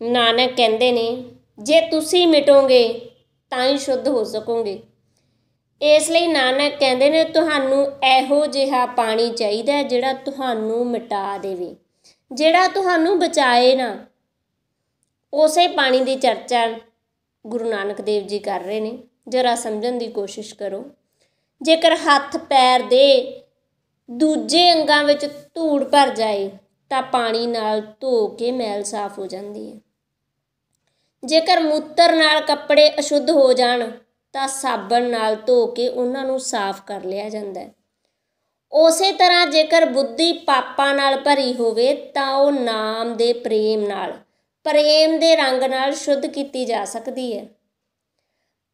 ਨਾਨਕ ਕਹਿੰਦੇ ਨੇ ਜੇ ਤੁਸੀਂ ਮਿਟੋਗੇ ਤਾਂ ਹੀ ਸ਼ੁੱਧ ਹੋ ਸਕੋਗੇ। ਇਸ ਲਈ ਨਾਨਕ ਕਹਿੰਦੇ ਨੇ ਤੁਹਾਨੂੰ ਇਹੋ ਜਿਹਾ ਪਾਣੀ ਚਾਹੀਦਾ ਜਿਹੜਾ ਤੁਹਾਨੂੰ ਮਿਟਾ ਦੇਵੇ, ਜਿਹੜਾ ਤੁਹਾਨੂੰ ਬਚਾਏ ਨਾ। ਉਸੇ ਪਾਣੀ ਦੀ ਚਰਚਾ ਗੁਰੂ ਨਾਨਕ ਦੇਵ ਜੀ ਕਰ ਰਹੇ ਨੇ। ਜ਼ਰਾ ਸਮਝਣ ਦੀ ਕੋਸ਼ਿਸ਼ ਕਰੋ। ਜੇਕਰ ਹੱਥ ਪੈਰ ਦੇ ਦੂਜੇ ਅੰਗਾਂ ਵਿੱਚ ਧੂੜ ਭਰ ਜਾਏ ਤਾਂ ਪਾਣੀ ਨਾਲ ਧੋ ਕੇ ਮੈਲ ਸਾਫ਼ ਹੋ ਜਾਂਦੀ ਹੈ। ਜੇਕਰ ਮੂਤਰ ਨਾਲ ਕੱਪੜੇ ਅਸ਼ੁੱਧ ਹੋ ਜਾਣ ਤਾਂ ਸਾਬਣ ਨਾਲ ਧੋ ਕੇ ਉਹਨਾਂ ਨੂੰ ਸਾਫ਼ ਕਰ ਲਿਆ ਜਾਂਦਾ ਹੈ। ਉਸੇ ਤਰ੍ਹਾਂ ਜੇਕਰ ਬੁੱਧੀ ਪਾਪਾਂ ਨਾਲ ਭਰੀ ਹੋਵੇ ਤਾਂ ਉਹ ਨਾਮ ਦੇ ਪ੍ਰੇਮ ਦੇ ਰੰਗ ਨਾਲ ਸ਼ੁੱਧ ਕੀਤੀ ਜਾ ਸਕਦੀ ਹੈ।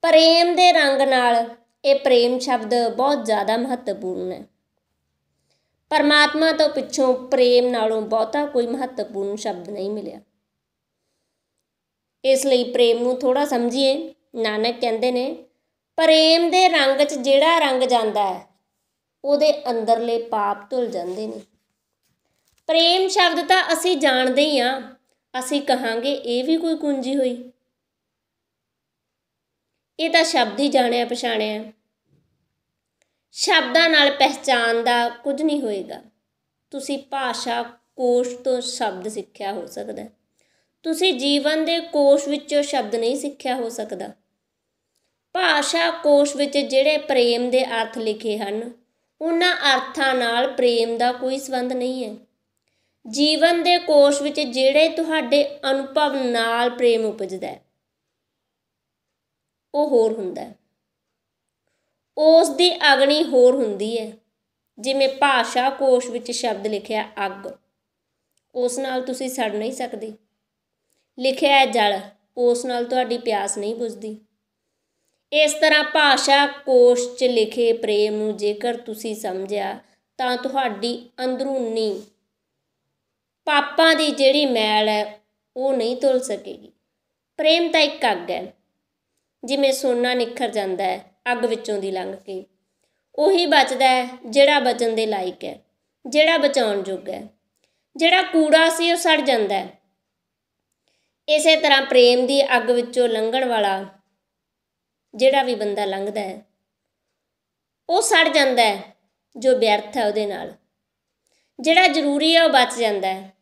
ਪ੍ਰੇਮ ਦੇ ਰੰਗ ਨਾਲ, ਇਹ ਪ੍ਰੇਮ ਸ਼ਬਦ ਬਹੁਤ ਜ਼ਿਆਦਾ ਮਹੱਤਵਪੂਰਨ ਹੈ। ਪਰਮਾਤਮਾ ਤੋਂ ਪਿੱਛੋਂ ਪ੍ਰੇਮ ਨਾਲੋਂ ਬਹੁਤਾ ਕੋਈ ਮਹੱਤਵਪੂਰਨ ਸ਼ਬਦ ਨਹੀਂ ਮਿਲਿਆ। ਇਸ ਲਈ ਪ੍ਰੇਮ ਨੂੰ ਥੋੜ੍ਹਾ ਸਮਝੀਏ। ਨਾਨਕ ਕਹਿੰਦੇ ਨੇ ਪ੍ਰੇਮ ਦੇ ਰੰਗ 'ਚ ਜਿਹੜਾ ਰੰਗ ਜਾਂਦਾ ਹੈ ਉਹਦੇ ਅੰਦਰਲੇ ਪਾਪ ਧੁੱਲ ਜਾਂਦੇ ਨੇ। ਪ੍ਰੇਮ ਸ਼ਬਦ ਤਾਂ ਅਸੀਂ ਜਾਣਦੇ ਹੀ ਹਾਂ। ਅਸੀਂ ਕਹਾਂਗੇ ਇਹ ਵੀ ਕੋਈ ਕੁੰਜੀ ਹੋਈ। ਇਹ ਤਾਂ ਸ਼ਬਦ ਹੀ ਜਾਣਿਆ ਪਛਾਣਿਆ। ਸ਼ਬਦਾਂ ਨਾਲ ਪਹਿਚਾਣ ਦਾ ਕੁਝ ਨਹੀਂ ਹੋਏਗਾ। ਤੁਸੀਂ ਭਾਸ਼ਾ ਕੋਸ਼ ਤੋਂ ਸ਼ਬਦ ਸਿੱਖਿਆ ਹੋ ਸਕਦਾ, ਤੁਸੀਂ ਜੀਵਨ ਦੇ ਕੋਸ਼ ਵਿੱਚੋਂ ਸ਼ਬਦ ਨਹੀਂ ਸਿੱਖਿਆ ਹੋ ਸਕਦਾ। ਭਾਸ਼ਾ ਕੋਸ਼ ਵਿੱਚ ਜਿਹੜੇ ਪ੍ਰੇਮ ਦੇ ਅਰਥ ਲਿਖੇ ਹਨ ਉਹਨਾਂ ਅਰਥਾਂ ਨਾਲ ਪ੍ਰੇਮ ਦਾ ਕੋਈ ਸੰਬੰਧ ਨਹੀਂ ਹੈ। ਜੀਵਨ ਦੇ ਕੋਸ਼ ਵਿੱਚ ਜਿਹੜੇ ਤੁਹਾਡੇ ਅਨੁਭਵ ਨਾਲ ਪ੍ਰੇਮ ਉਪਜਦਾ ਉਹ ਹੋਰ ਹੁੰਦਾ, ਉਸ ਦੀ ਅਗਨੀ ਹੋਰ ਹੁੰਦੀ ਹੈ। ਜਿਵੇਂ ਭਾਸ਼ਾ ਕੋਸ਼ ਵਿੱਚ ਸ਼ਬਦ ਲਿਖਿਆ ਅੱਗ, ਉਸ ਨਾਲ ਤੁਸੀਂ ਸੜ ਨਹੀਂ ਸਕਦੇ। ਲਿਖਿਆ ਹੈ ਜਲ, ਉਸ ਨਾਲ ਤੁਹਾਡੀ ਪਿਆਸ ਨਹੀਂ ਬੁਝਦੀ। ਇਸ ਤਰ੍ਹਾਂ ਭਾਸ਼ਾ ਕੋਸ਼ 'ਚ ਲਿਖੇ ਪ੍ਰੇਮ ਨੂੰ ਜੇਕਰ ਤੁਸੀਂ ਸਮਝਿਆ ਤਾਂ ਤੁਹਾਡੀ ਅੰਦਰੂਨੀ ਪਾਪਾਂ ਦੀ ਜਿਹੜੀ ਮੈਲ ਹੈ ਉਹ ਨਹੀਂ ਧੁੱਲ ਸਕੇਗੀ। ਪ੍ਰੇਮ ਤਾਂ ਇੱਕ ਅੱਗ ਹੈ। ਜਿਵੇਂ ਸੋਨਾ ਨਿਖਰ ਜਾਂਦਾ ਹੈ ਅੱਗ ਵਿੱਚੋਂ ਦੀ ਲੰਘ ਕੇ, ਉਹੀ ਬਚਦਾ ਹੈ ਜਿਹੜਾ ਬਚਣ ਦੇ ਲਾਇਕ ਹੈ, ਜਿਹੜਾ ਬਚਾਉਣ ਯੋਗ ਹੈ। ਜਿਹੜਾ ਕੂੜਾ ਸੀ ਉਹ ਸੜ ਜਾਂਦਾ ਹੈ। ਇਸੇ ਤਰ੍ਹਾਂ ਪ੍ਰੇਮ ਦੀ ਅੱਗ ਵਿੱਚੋਂ ਲੰਘਣ ਵਾਲਾ ਜਿਹੜਾ ਵੀ ਬੰਦਾ ਲੰਘਦਾ ਹੈ ਉਹ ਸੜ ਜਾਂਦਾ ਹੈ। ਜੋ ਵਿਅਰਥ ਹੈ ਉਹਦੇ ਨਾਲ, ਜਿਹੜਾ ਜ਼ਰੂਰੀ ਹੈ ਉਹ ਬਚ ਜਾਂਦਾ ਹੈ।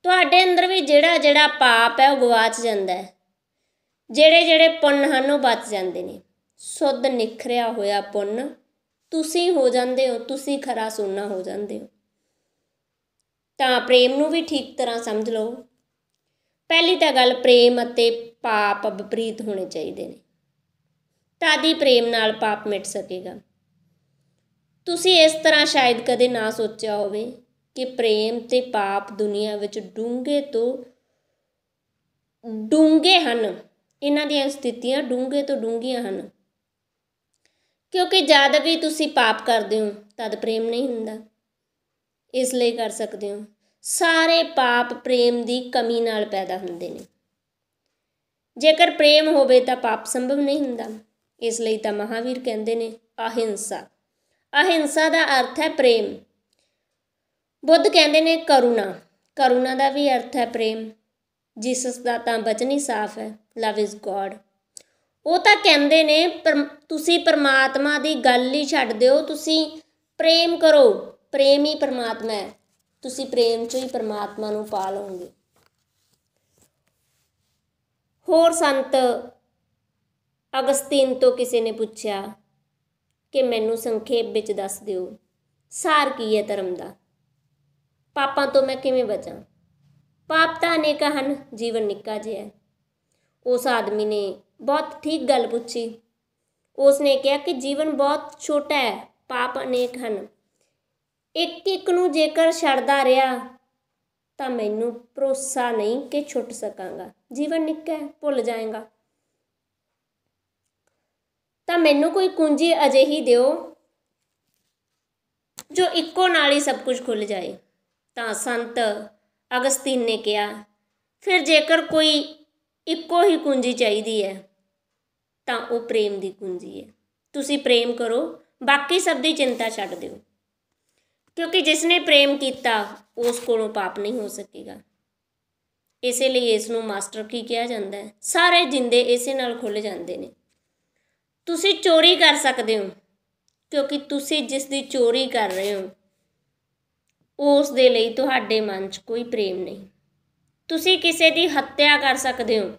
ਤੁਹਾਡੇ ਅੰਦਰ ਵੀ ਜਿਹੜਾ ਪਾਪ ਹੈ ਉਹ ਗਵਾਚ ਜਾਂਦਾ ਹੈ। ਜਿਹੜੇ ਪੁੰਨ ਹਨ ਉਹ ਬਚ ਜਾਂਦੇ ਨੇ। ਸ਼ੁੱਧ ਨਿਖਰਿਆ ਹੋਇਆ ਪੁੰਨ ਤੁਸੀਂ ਹੋ ਜਾਂਦੇ ਹੋ, ਤੁਸੀਂ ਖਰਾ ਸੋਨਾ ਹੋ ਜਾਂਦੇ ਹੋ। ਤਾਂ ਪ੍ਰੇਮ ਨੂੰ ਵੀ ਠੀਕ ਤਰ੍ਹਾਂ ਸਮਝ ਲਓ। ਪਹਿਲੀ ਤਾਂ ਗੱਲ, ਪ੍ਰੇਮ ਅਤੇ ਪਾਪ ਵਿਪਰੀਤ ਹੋਣੇ ਚਾਹੀਦੇ ਨੇ, ਤਦ ਹੀ ਪ੍ਰੇਮ ਨਾਲ ਪਾਪ ਮਿਟ ਸਕੇਗਾ। ਤੁਸੀਂ ਇਸ ਤਰ੍ਹਾਂ ਸ਼ਾਇਦ ਕਦੇ ਨਾ ਸੋਚਿਆ ਹੋਵੇ ਕਿ ਪ੍ਰੇਮ ਅਤੇ ਪਾਪ ਦੁਨੀਆ ਵਿੱਚ ਡੂੰਘੇ ਤੋਂ ਡੂੰਘੇ ਹਨ। ਇਹਨਾਂ ਦੀਆਂ ਸਥਿਤੀਆਂ ਡੂੰਘੇ ਤੋਂ ਡੂੰਘੀਆਂ ਹਨ, ਕਿਉਂਕਿ ਜਦ ਵੀ ਤੁਸੀਂ ਪਾਪ ਕਰਦੇ ਹੋ ਤਦ ਪ੍ਰੇਮ ਨਹੀਂ ਹੁੰਦਾ। ਇਸ ਲਈ ਕਰ ਸਕਦੇ ਹੋ, ਸਾਰੇ ਪਾਪ ਪ੍ਰੇਮ ਦੀ ਕਮੀ ਨਾਲ ਪੈਦਾ ਹੁੰਦੇ ਨੇ। ਜੇਕਰ ਪ੍ਰੇਮ ਹੋਵੇ ਤਾਂ ਪਾਪ ਸੰਭਵ ਨਹੀਂ ਹੁੰਦਾ। ਇਸ ਲਈ ਤਾਂ ਮਹਾਵੀਰ ਕਹਿੰਦੇ ਨੇ ਅਹਿੰਸਾ। ਅਹਿੰਸਾ ਦਾ ਅਰਥ ਹੈ ਪ੍ਰੇਮ। ਬੁੱਧ ਕਹਿੰਦੇ ਨੇ ਕਰੁਣਾ। ਕਰੁਣਾ ਦਾ ਵੀ ਅਰਥ ਹੈ ਪ੍ਰੇਮ। ਜੀਸਸ ਦਾ ਤਾਂ ਬਚਨ ਹੀ ਸਾਫ਼ ਹੈ, ਲਵ ਇਜ਼ ਗੋਡ। ਉਹ ਤਾਂ ਕਹਿੰਦੇ ਨੇ ਤੁਸੀਂ ਪਰਮਾਤਮਾ ਦੀ ਗੱਲ ਹੀ ਛੱਡ ਦਿਓ, ਤੁਸੀਂ ਪ੍ਰੇਮ ਕਰੋ। ਪ੍ਰੇਮ ਹੀ ਪਰਮਾਤਮਾ ਹੈ। ਤੁਸੀਂ ਪ੍ਰੇਮ 'ਚੋਂ ਹੀ ਪਰਮਾਤਮਾ ਨੂੰ ਪਾ ਲਓਗੇ। ਹੋਰ ਸੰਤ ਅਗਸਤੀਨ ਤੋਂ ਕਿਸੇ ਨੇ ਪੁੱਛਿਆ ਕਿ ਮੈਨੂੰ ਸੰਖੇਪ ਵਿੱਚ ਦੱਸ ਦਿਓ, ਸਾਰ ਕੀ ਹੈ ਧਰਮ ਦਾ? ਪਾਪਾਂ ਤੋਂ ਮੈਂ ਕਿਵੇਂ ਬਚਾਂ? ਪਾਪ ਤਾਂ ਅਨੇਕਾਂ ਹਨ, ਜੀਵਨ ਨਿੱਕਾ ਜਿਹਾ ਹੈ। ਉਸ ਆਦਮੀ ਨੇ ਬਹੁਤ ਠੀਕ ਗੱਲ ਪੁੱਛੀ। ਉਸ ਨੇ ਕਿਹਾ ਕਿ ਜੀਵਨ ਬਹੁਤ ਛੋਟਾ ਹੈ, ਪਾਪ ਅਨੇਕ ਹਨ। ਇੱਕ ਇੱਕ ਨੂੰ ਜੇਕਰ ਛੱਡਦਾ ਰਿਹਾ ਤਾਂ ਮੈਨੂੰ ਭਰੋਸਾ ਨਹੀਂ ਕਿ ਛੁੱਟ ਸਕਾਂਗਾ। ਜੀਵਨ ਨਿੱਕਾ ਹੈ, ਭੁੱਲ ਜਾਏਗਾ। ਤਾਂ ਮੈਨੂੰ ਕੋਈ ਕੁੰਜੀ ਅਜਿਹੀ ਦਿਓ ਜੋ ਇੱਕੋ ਨਾਲ ਹੀ ਸਭ ਕੁਝ ਖੁੱਲ੍ਹ ਜਾਏ। ਤਾਂ ਸੰਤ ਅਗਸਤੀਨ ਨੇ ਕਿਹਾ, ਫਿਰ ਜੇਕਰ ਕੋਈ ਇੱਕੋ ਹੀ ਕੁੰਜੀ ਚਾਹੀਦੀ ਹੈ ਤਾਂ ਉਹ ਪ੍ਰੇਮ ਦੀ ਕੁੰਜੀ ਹੈ। ਤੁਸੀਂ ਪ੍ਰੇਮ ਕਰੋ, ਬਾਕੀ ਸਭ ਦੀ ਚਿੰਤਾ ਛੱਡ ਦਿਓ, ਕਿਉਂਕਿ ਜਿਸ ਨੇ ਪ੍ਰੇਮ ਕੀਤਾ ਉਸ ਕੋਲੋਂ ਪਾਪ ਨਹੀਂ ਹੋ ਸਕੇਗਾ। ਇਸੇ ਲਈ ਇਸ ਨੂੰ ਮਾਸਟਰ ਕੀ ਕਿਹਾ ਜਾਂਦਾ ਹੈ। ਸਾਰੇ ਜਿੰਦੇ ਇਸੇ ਨਾਲ ਖੁੱਲ੍ਹ ਜਾਂਦੇ ਨੇ। ਤੁਸੀਂ ਚੋਰੀ ਕਰ ਸਕਦੇ ਹੋ, ਕਿਉਂਕਿ ਤੁਸੀਂ ਜਿਸ ਦੀ ਚੋਰੀ ਕਰ ਰਹੇ ਹੋ ਉਸ ਦੇ ਲਈ ਤੁਹਾਡੇ ਮਨ 'ਚ ਕੋਈ ਪ੍ਰੇਮ ਨਹੀਂ। ਤੁਸੀਂ ਕਿਸੇ ਦੀ ਹੱਤਿਆ ਕਰ ਸਕਦੇ ਹੋ,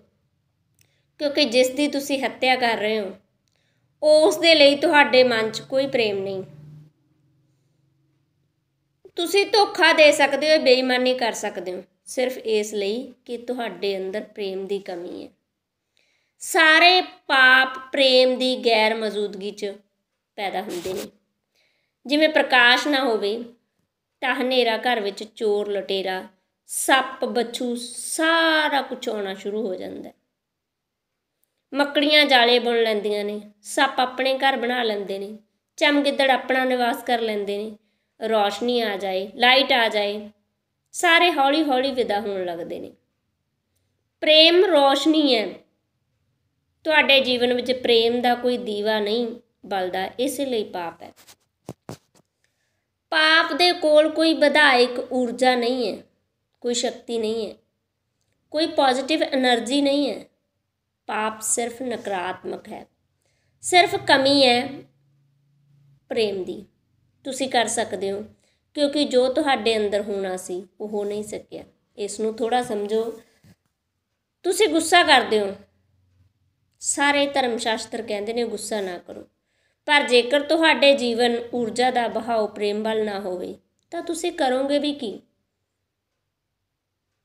ਕਿਉਂਕਿ ਜਿਸ ਦੀ ਤੁਸੀਂ ਹੱਤਿਆ ਕਰ ਰਹੇ ਹੋ ਉਸ ਦੇ ਲਈ ਤੁਹਾਡੇ ਮਨ 'ਚ ਕੋਈ ਪ੍ਰੇਮ ਨਹੀਂ। ਤੁਸੀਂ ਧੋਖਾ ਦੇ ਸਕਦੇ ਹੋ, ਬੇਈਮਾਨੀ ਕਰ ਸਕਦੇ ਹੋ, ਸਿਰਫ ਇਸ ਲਈ ਕਿ ਤੁਹਾਡੇ ਅੰਦਰ ਪ੍ਰੇਮ ਦੀ ਕਮੀ ਹੈ। ਸਾਰੇ ਪਾਪ ਪ੍ਰੇਮ ਦੀ ਗੈਰ ਮੌਜੂਦਗੀ 'ਚ ਪੈਦਾ ਹੁੰਦੇ ਨੇ। ਜਿਵੇਂ ਪ੍ਰਕਾਸ਼ ਨਾ ਹੋਵੇ ਤਾਂ ਹਨੇਰਾ ਘਰ ਵਿੱਚ ਚੋਰ ਲੁਟੇਰਾ ਸੱਪ ਬੱਛੂ ਸਾਰਾ ਕੁਝ ਆਉਣਾ ਸ਼ੁਰੂ ਹੋ ਜਾਂਦਾ। ਮੱਕੜੀਆਂ ਜਾਲੇ ਬੁਣ ਲੈਂਦੀਆਂ ਨੇ, ਸੱਪ ਆਪਣੇ ਘਰ ਬਣਾ ਲੈਂਦੇ ਨੇ, ਚਮਗਿੱਦੜ ਆਪਣਾ ਨਿਵਾਸ ਕਰ ਲੈਂਦੇ ਨੇ। ਰੌਸ਼ਨੀ ਆ ਜਾਏ, ਲਾਈਟ ਆ ਜਾਏ, ਸਾਰੇ ਹੌਲੀ ਹੌਲੀ ਵਿਦਾ ਹੋਣ ਲੱਗਦੇ ਨੇ। ਪ੍ਰੇਮ ਰੌਸ਼ਨੀ ਹੈ। ਤੁਹਾਡੇ ਜੀਵਨ ਵਿੱਚ ਪ੍ਰੇਮ ਦਾ ਕੋਈ ਦੀਵਾ ਨਹੀਂ ਬਲਦਾ, ਇਸੇ ਲਈ ਪਾਪ ਹੈ। ਪਾਪ ਦੇ ਕੋਲ ਕੋਈ ਵਿਧਾਇਕ ਊਰਜਾ ਨਹੀਂ ਹੈ, ਕੋਈ ਸ਼ਕਤੀ ਨਹੀਂ ਹੈ, ਕੋਈ ਪੋਜ਼ਿਟਿਵ ਐਨਰਜੀ ਨਹੀਂ ਹੈ। ਪਾਪ ਸਿਰਫ ਨਕਾਰਾਤਮਕ ਹੈ, ਸਿਰਫ ਕਮੀ ਹੈ ਪ੍ਰੇਮ ਦੀ। ਤੁਸੀਂ ਕਰ ਸਕਦੇ ਹੋ, ਕਿਉਂਕਿ ਜੋ ਤੁਹਾਡੇ ਅੰਦਰ ਹੋਣਾ ਸੀ ਉਹ ਹੋ ਨਹੀਂ ਸਕਿਆ। ਇਸ ਨੂੰ ਥੋੜ੍ਹਾ ਸਮਝੋ। ਤੁਸੀਂ ਗੁੱਸਾ ਕਰਦੇ ਹੋ, ਸਾਰੇ ਧਰਮ ਸ਼ਾਸਤਰ ਕਹਿੰਦੇ ਨੇ ਗੁੱਸਾ ਨਾ ਕਰੋ, ਪਰ ਜੇਕਰ ਤੁਹਾਡੇ ਜੀਵਨ ਊਰਜਾ ਦਾ ਬਹਾਓ ਪ੍ਰੇਮ ਵੱਲ ਨਾ ਹੋਵੇ ਤਾਂ ਤੁਸੀਂ ਕਰੋਗੇ ਵੀ ਕੀ?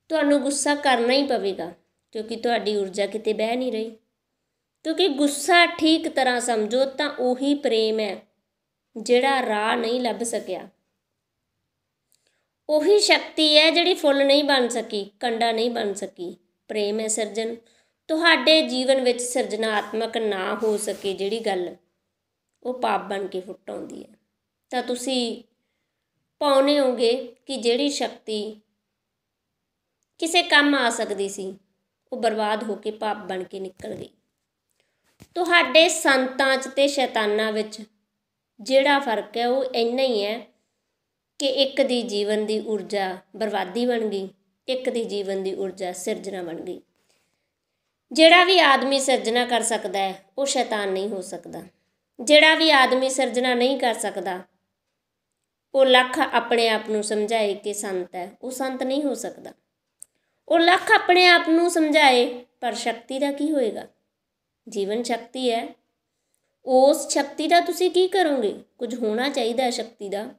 ਤੁਹਾਨੂੰ ਗੁੱਸਾ ਕਰਨਾ ਹੀ ਪਵੇਗਾ, ਕਿਉਂਕਿ ਤੁਹਾਡੀ ਊਰਜਾ ਕਿਤੇ ਬਹਿ ਨਹੀਂ ਰਹੀ। ਕਿਉਂਕਿ ਗੁੱਸਾ ਠੀਕ ਤਰ੍ਹਾਂ ਸਮਝੋ ਤਾਂ ਉਹੀ ਪ੍ਰੇਮ ਹੈ ਜਿਹੜਾ ਰਾਹ ਨਹੀਂ ਲੱਭ ਸਕਿਆ। ਉਹੀ ਸ਼ਕਤੀ ਹੈ ਜਿਹੜੀ ਫੁੱਲ ਨਹੀਂ ਬਣ ਸਕੀ, ਕੰਡਾ ਨਹੀਂ ਬਣ ਸਕੀ। ਪ੍ਰੇਮ ਹੈ ਸਿਰਜਣ। ਤੁਹਾਡੇ ਜੀਵਨ ਵਿੱਚ ਸਿਰਜਣਾਤਮਕ ਨਾ ਹੋ ਸਕੇ ਜਿਹੜੀ ਗੱਲ, ਉਹ ਪਾਪ ਬਣ ਕੇ ਫੁੱਟ ਆਉਂਦੀ ਹੈ। ਤਾਂ ਤੁਸੀਂ ਪਾਉਂਦੇ ਹੋਗੇ ਕਿ ਜਿਹੜੀ ਸ਼ਕਤੀ ਕਿਸੇ ਕੰਮ ਆ ਸਕਦੀ ਸੀ ਉਹ ਬਰਬਾਦ ਹੋ ਕੇ ਪਾਪ ਬਣ ਕੇ ਨਿਕਲ ਗਈ। ਤੁਹਾਡੇ ਸੰਤਾਂ 'ਚ ਅਤੇ ਸ਼ੈਤਾਨਾਂ ਵਿੱਚ ਜਿਹੜਾ ਫਰਕ ਹੈ ਉਹ ਇੰਨਾ ਹੀ ਹੈ ਕਿ ਇੱਕ ਦੀ ਜੀਵਨ ਦੀ ਊਰਜਾ ਬਰਬਾਦੀ ਬਣ ਗਈ, ਇੱਕ ਦੀ ਜੀਵਨ ਦੀ ਊਰਜਾ ਸਿਰਜਣਾ ਬਣ ਗਈ। ਜਿਹੜਾ ਵੀ ਆਦਮੀ ਸਿਰਜਣਾ ਕਰ ਸਕਦਾ ਹੈ ਉਹ ਸ਼ੈਤਾਨ ਨਹੀਂ ਹੋ ਸਕਦਾ। ਜਿਹੜਾ ਵੀ ਆਦਮੀ ਸਿਰਜਣਾ ਨਹੀਂ ਕਰ ਸਕਦਾ ਉਹ ਲੱਖ ਆਪਣੇ ਆਪ ਨੂੰ ਸਮਝਾਏ ਕਿ ਸੰਤ ਹੈ, ਉਹ ਸੰਤ ਨਹੀਂ ਹੋ ਸਕਦਾ। ਉਹ ਲੱਖ ਆਪਣੇ ਆਪ ਨੂੰ ਸਮਝਾਏ ਪਰ ਸ਼ਕਤੀ ਦਾ ਕੀ ਹੋਏਗਾ? ਜੀਵਨ ਸ਼ਕਤੀ ਹੈ, ਉਸ ਸ਼ਕਤੀ ਦਾ ਤੁਸੀਂ ਕੀ ਕਰੋਗੇ? ਕੁਝ ਹੋਣਾ ਚਾਹੀਦਾ ਹੈ ਸ਼ਕਤੀ ਦਾ।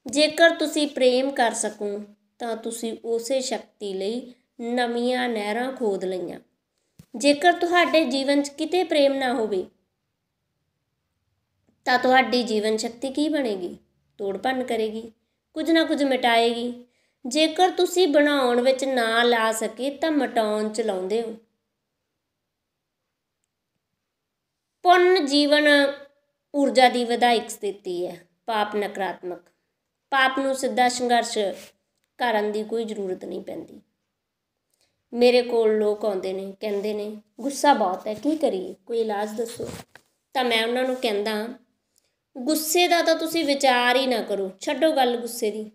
ਜੇਕਰ ਤੁਸੀਂ ਪ੍ਰੇਮ ਕਰ ਸਕੋ ਤਾਂ ਤੁਸੀਂ ਉਸੇ ਸ਼ਕਤੀ ਲਈ ਨਵੀਆਂ ਨਹਿਰਾਂ ਖੋਦ ਲਈਆਂ। ਜੇਕਰ ਤੁਹਾਡੇ ਜੀਵਨ 'ਚ ਕਿਤੇ ਪ੍ਰੇਮ ਨਾ ਹੋਵੇ ਤਾਂ ਤੁਹਾਡੀ ਜੀਵਨ ਸ਼ਕਤੀ ਕੀ ਬਣੇਗੀ? ਤੋੜ ਭੰਨ ਕਰੇਗੀ, ਕੁਝ ਨਾ ਕੁਝ ਮਿਟਾਏਗੀ। ਜੇਕਰ ਤੁਸੀਂ ਬਣਾਉਣ ਵਿੱਚ ਨਾ ਲਾ ਸਕੇ ਤਾਂ ਮਿਟਾਉਣ 'ਚ ਲਾਉਂਦੇ ਹੋ। ਪੁੰਨ ਜੀਵਨ ਊਰਜਾ ਦੀ ਵਿਧਾਇਕ ਸਥਿਤੀ ਹੈ, ਪਾਪ ਨਕਾਰਾਤਮਕ। ਪਾਪ ਨੂੰ ਸਿੱਧਾ ਸੰਘਰਸ਼ ਕਰਨ ਦੀ ਕੋਈ ਜ਼ਰੂਰਤ ਨਹੀਂ ਪੈਂਦੀ। ਮੇਰੇ ਕੋਲ ਲੋਕ ਆਉਂਦੇ ਨੇ, ਕਹਿੰਦੇ ਨੇ ਗੁੱਸਾ ਬਹੁਤ ਹੈ, ਕੀ ਕਰੀਏ, ਕੋਈ ਇਲਾਜ ਦੱਸੋ। ਤਾਂ ਮੈਂ ਉਹਨਾਂ ਨੂੰ ਕਹਿੰਦਾ ਗੁੱਸੇ ਦਾ ਤਾਂ ਤੁਸੀਂ ਵਿਚਾਰ ਹੀ ਨਾ ਕਰੋ, ਛੱਡੋ ਗੱਲ ਗੁੱਸੇ ਦੀ।